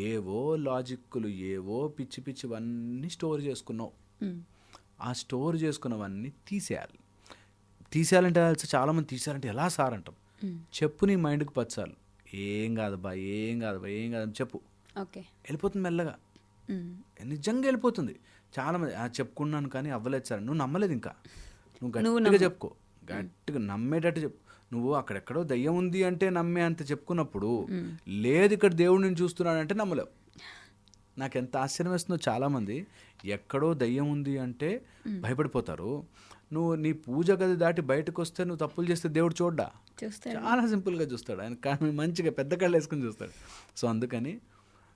ఏవో లాజిక్లు, ఏవో పిచ్చి పిచ్చివన్నీ స్టోర్ చేసుకున్నావు. ఆ స్టోర్ చేసుకున్నవన్నీ తీసేయాలి. తీసేయాలంటే చాలామంది తీసేయాలంటే ఎలా సార్ అంటాం. చెప్పు నీ మైండ్కి 10 సార్లు, ఏం కాదు బా, ఏం కాదు బా, ఏం కాదని చెప్పు. వెళ్ళిపోతుంది మెల్లగా, నిజంగా వెళ్ళిపోతుంది. చాలామంది చెప్పుకున్నాను కానీ అవ్వలేదు సార్, నువ్వు నమ్మలేదు. ఇంకా నువ్వు గట్టిగా చెప్పుకో, గట్టిగా నమ్మేటట్టు చెప్పు. నువ్వు అక్కడెక్కడో దయ్యం ఉంది అంటే నమ్మే అంత చెప్పుకున్నప్పుడు, లేదు ఇక్కడ దేవుడిని చూస్తున్నాడంటే నమ్మలేవు. నాకు ఎంత ఆశ్చర్యం వేస్తుందో, చాలామంది ఎక్కడో దయ్యం ఉంది అంటే భయపడిపోతారు. నువ్వు నీ పూజ గది దాటి బయటకు వస్తే నువ్వు తప్పులు చేస్తే దేవుడు చూడ్డా, చాలా సింపుల్గా చూస్తాడు. ఆయన కానీ మంచిగా పెద్ద కళ్ళు వేసుకుని చూస్తాడు. సో అందుకని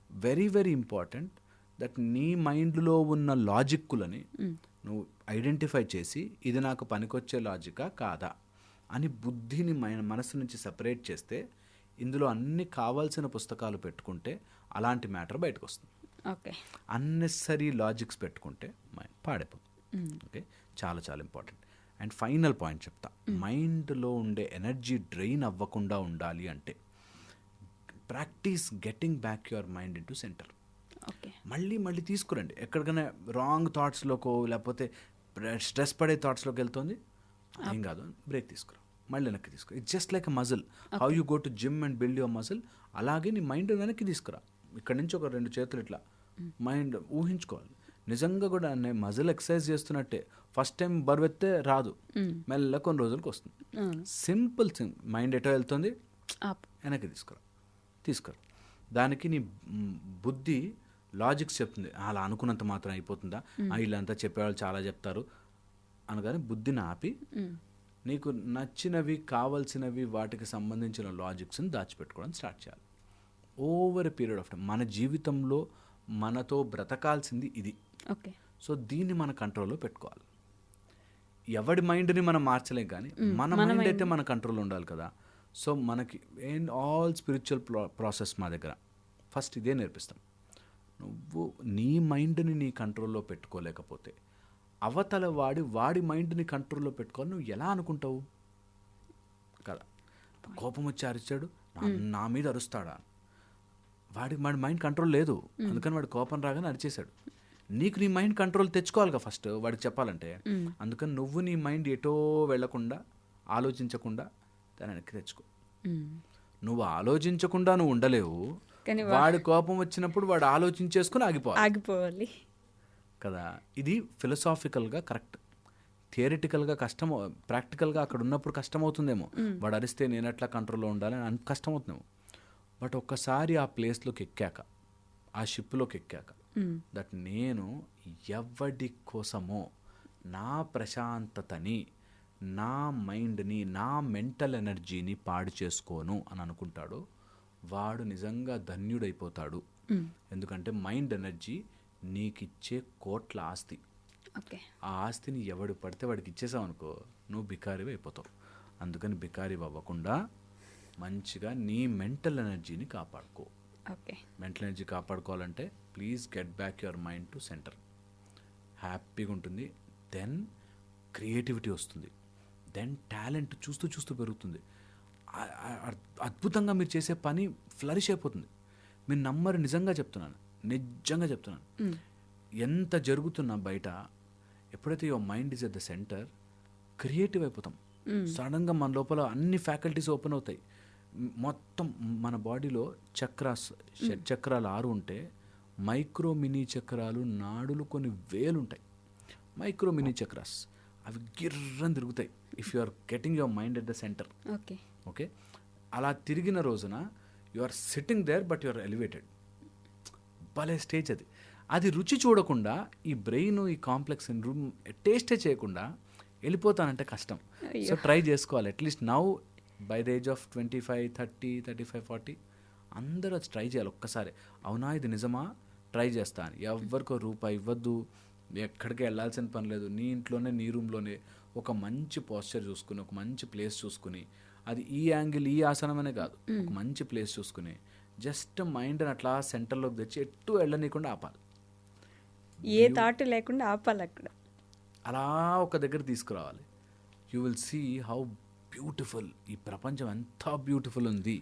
వెరీ వెరీ ఇంపార్టెంట్ దట్ నీ మైండ్లో ఉన్న లాజిక్కులని నువ్వు ఐడెంటిఫై చేసి ఇది నాకు పనికొచ్చే లాజికా కాదా అని బుద్ధిని మనసు నుంచి సెపరేట్ చేస్తే, ఇందులో అన్ని కావాల్సిన పుస్తకాలు పెట్టుకుంటే అలాంటి మ్యాటర్ బయటకు వస్తుంది. అన్నెసరీ లాజిక్స్ పెట్టుకుంటే మైండ్ పాడైపోతుంది. ఓకే, చాలా చాలా ఇంపార్టెంట్. అండ్ ఫైనల్ పాయింట్ చెప్తా, మైండ్లో ఉండే ఎనర్జీ డ్రైన్ అవ్వకుండా ఉండాలి అంటే practice getting back your mind in to centre. మళ్ళీ మళ్ళీ తీసుకురండి. ఎక్కడికైనా రాంగ్ థాట్స్లోకో లేకపోతే స్ట్రెస్ పడే థాట్స్లోకి వెళ్తుంది, ఏం కాదు బ్రేక్ తీసుకురా, మళ్ళీ వెనక్కి తీసుకురా. It's just like a muscle. How you go to gym and build your muscle, అలాగే నీ మైండ్ వెనక్కి తీసుకురా. ఇక్కడ నుంచి ఒక 2 చేతులు ఇట్లా మైండ్ ఊహించుకోవాలి. నిజంగా కూడా నేను మజిల్ ఎక్సర్సైజ్ చేస్తున్నట్టే. ఫస్ట్ టైం బరువెత్తే రాదు, మెల్ల కొన్ని రోజులకు వస్తుంది. Simple thing. మైండ్ ఎటో వెళ్తుంది, వెనక్కి తీసుకురా. దానికి నీ బుద్ధి లాజిక్స్ చెప్తుంది. అలా అనుకున్నంత మాత్రం అయిపోతుందా, వీళ్ళంతా చెప్పేవాళ్ళు చాలా చెప్తారు అనగానే బుద్ధిని ఆపి నీకు నచ్చినవి, కావాల్సినవి, వాటికి సంబంధించిన లాజిక్స్ని దాచిపెట్టుకోవడం స్టార్ట్ చేయాలి. Over a period of time. మన జీవితంలో మనతో బ్రతకాల్సింది ఇది. ఓకే. సో దీన్ని మన కంట్రోల్లో పెట్టుకోవాలి. ఎవడి మైండ్ని మనం మార్చలేం, కానీ మన మైండ్ అయితే మన కంట్రోల్లో ఉండాలి కదా. సో మనకి ఆల్ స్పిరిచువల్ ప్రాసెస్ మా దగ్గర ఫస్ట్ ఇదే నేర్పిస్తాం. నువ్వు నీ మైండ్ని నీ కంట్రోల్లో పెట్టుకోలేకపోతే అవతల వాడి మైండ్ని కంట్రోల్లో పెట్టుకోవాలి. నువ్వు ఎలా అనుకుంటావు కదా. కోపం వచ్చి అరిచాడు, నా మీద అరుస్తాడా, వాడి మైండ్ కంట్రోల్ లేదు, అందుకని వాడి కోపం రాగానే అరిచేశాడు. నీకు నీ మైండ్ కంట్రోల్ తెచ్చుకోవాలిగా ఫస్ట్ వాడికి చెప్పాలంటే. అందుకని నువ్వు నీ మైండ్ ఎటో వెళ్లకుండా, ఆలోచించకుండా దాని వెనక్కి తెచ్చుకో. నువ్వు ఆలోచించకుండా నువ్వు ఉండలేవు, వాడి కోపం వచ్చినప్పుడు వాడు ఆలోచించేసుకుని ఆగిపోవాలి కదా. ఇది ఫిలసాఫికల్గా కరెక్ట్. థియరిటికల్గా కష్టం, ప్రాక్టికల్గా అక్కడ ఉన్నప్పుడు కష్టమవుతుందేమో. వాడు అరిస్తే నేను ఎట్లా కంట్రోల్లో ఉండాలి అని కష్టమవుతుందేమో. బట్ ఒక్కసారి ఆ ప్లేస్లోకి ఎక్కాక, ఆ షిప్లోకి ఎక్కాక, దట్ నేను ఎవడి కోసమో నా ప్రశాంతతని, నా మైండ్ని, నా మెంటల్ ఎనర్జీని పాడు చేసుకోను అని అనుకుంటాడో వాడు నిజంగా ధన్యుడైపోతాడు. ఎందుకంటే మైండ్ ఎనర్జీ నీకిచ్చే కోట్ల ఆస్తి. ఆ ఆస్తిని ఎవడు పడితే వాడికి ఇచ్చేసావు అనుకో, నువ్వు బికారివి అయిపోతావు. అందుకని బికారి అవ్వకుండా మంచిగా నీ మెంటల్ ఎనర్జీని కాపాడుకో. మెంటల్ ఎనర్జీ కాపాడుకోవాలంటే please get back your mind to centre. హ్యాపీగా ఉంటుంది. దెన్ క్రియేటివిటీ వస్తుంది. దెన్ టాలెంట్ చూస్తూ చూస్తూ పెరుగుతుంది. అద్భుతంగా మీరు చేసే పని ఫ్లరిష్ అయిపోతుంది. మీరు నమ్మరు, నిజంగా చెప్తున్నాను. ఎంత జరుగుతున్నా బయట, ఎప్పుడైతే your mind is at the centre, creative అయిపోతాం. సడన్గా మన లోపల అన్ని ఫ్యాకల్టీస్ ఓపెన్ అవుతాయి. మొత్తం మన బాడీలో చక్రాలు 6 ఉంటే మైక్రో మినీ చక్రాలు, నాడులు కొన్ని వేలు ఉంటాయి. మైక్రో మినీ చక్రాస్ అవి గిర్రని తిరుగుతాయి if you are getting your mind at the centre. Okay. అలా తిరిగిన రోజున you are sitting there but you are elevated. భలే స్టేజ్ అది. అది రుచి చూడకుండా ఈ బ్రెయిన్, ఈ కాంప్లెక్స్ టేస్టే చేయకుండా వెళ్ళిపోతానంటే కష్టం. సో ట్రై చేసుకోవాలి. At least now by the age of 25, 30, 35, 40 అందరూ అది ట్రై చేయాలి ఒక్కసారి. అవునా ఇది నిజమా, ట్రై చేస్తా అని. ఎవరికో రూపాయి ఇవ్వద్దు, ఎక్కడికి వెళ్ళాల్సిన పని లేదు. నీ ఇంట్లోనే, నీ రూమ్లోనే ఒక మంచి పోస్చర్ చూసుకుని, ఒక మంచి ప్లేస్ చూసుకుని, అది ఈ యాంగిల్, ఈ ఆసనం అనే కాదు, ఒక మంచి ప్లేస్ చూసుకుని జస్ట్ మైండ్ని అట్లా సెంటర్లోకి తెచ్చి ఎట్టు వెళ్ళనీయకుండా ఆపాలి. ఏ థాట్ లేకుండా ఆపాలి అక్కడ. అలా ఒక దగ్గర తీసుకురావాలి. You will see how beautiful, ఈ ప్రపంచం ఎంత బ్యూటిఫుల్ ఉంది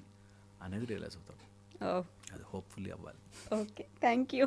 అనేది రియలైజ్ అవుతాం. అది హోప్ఫుల్లీ అవ్వాలి. Okay, thank you.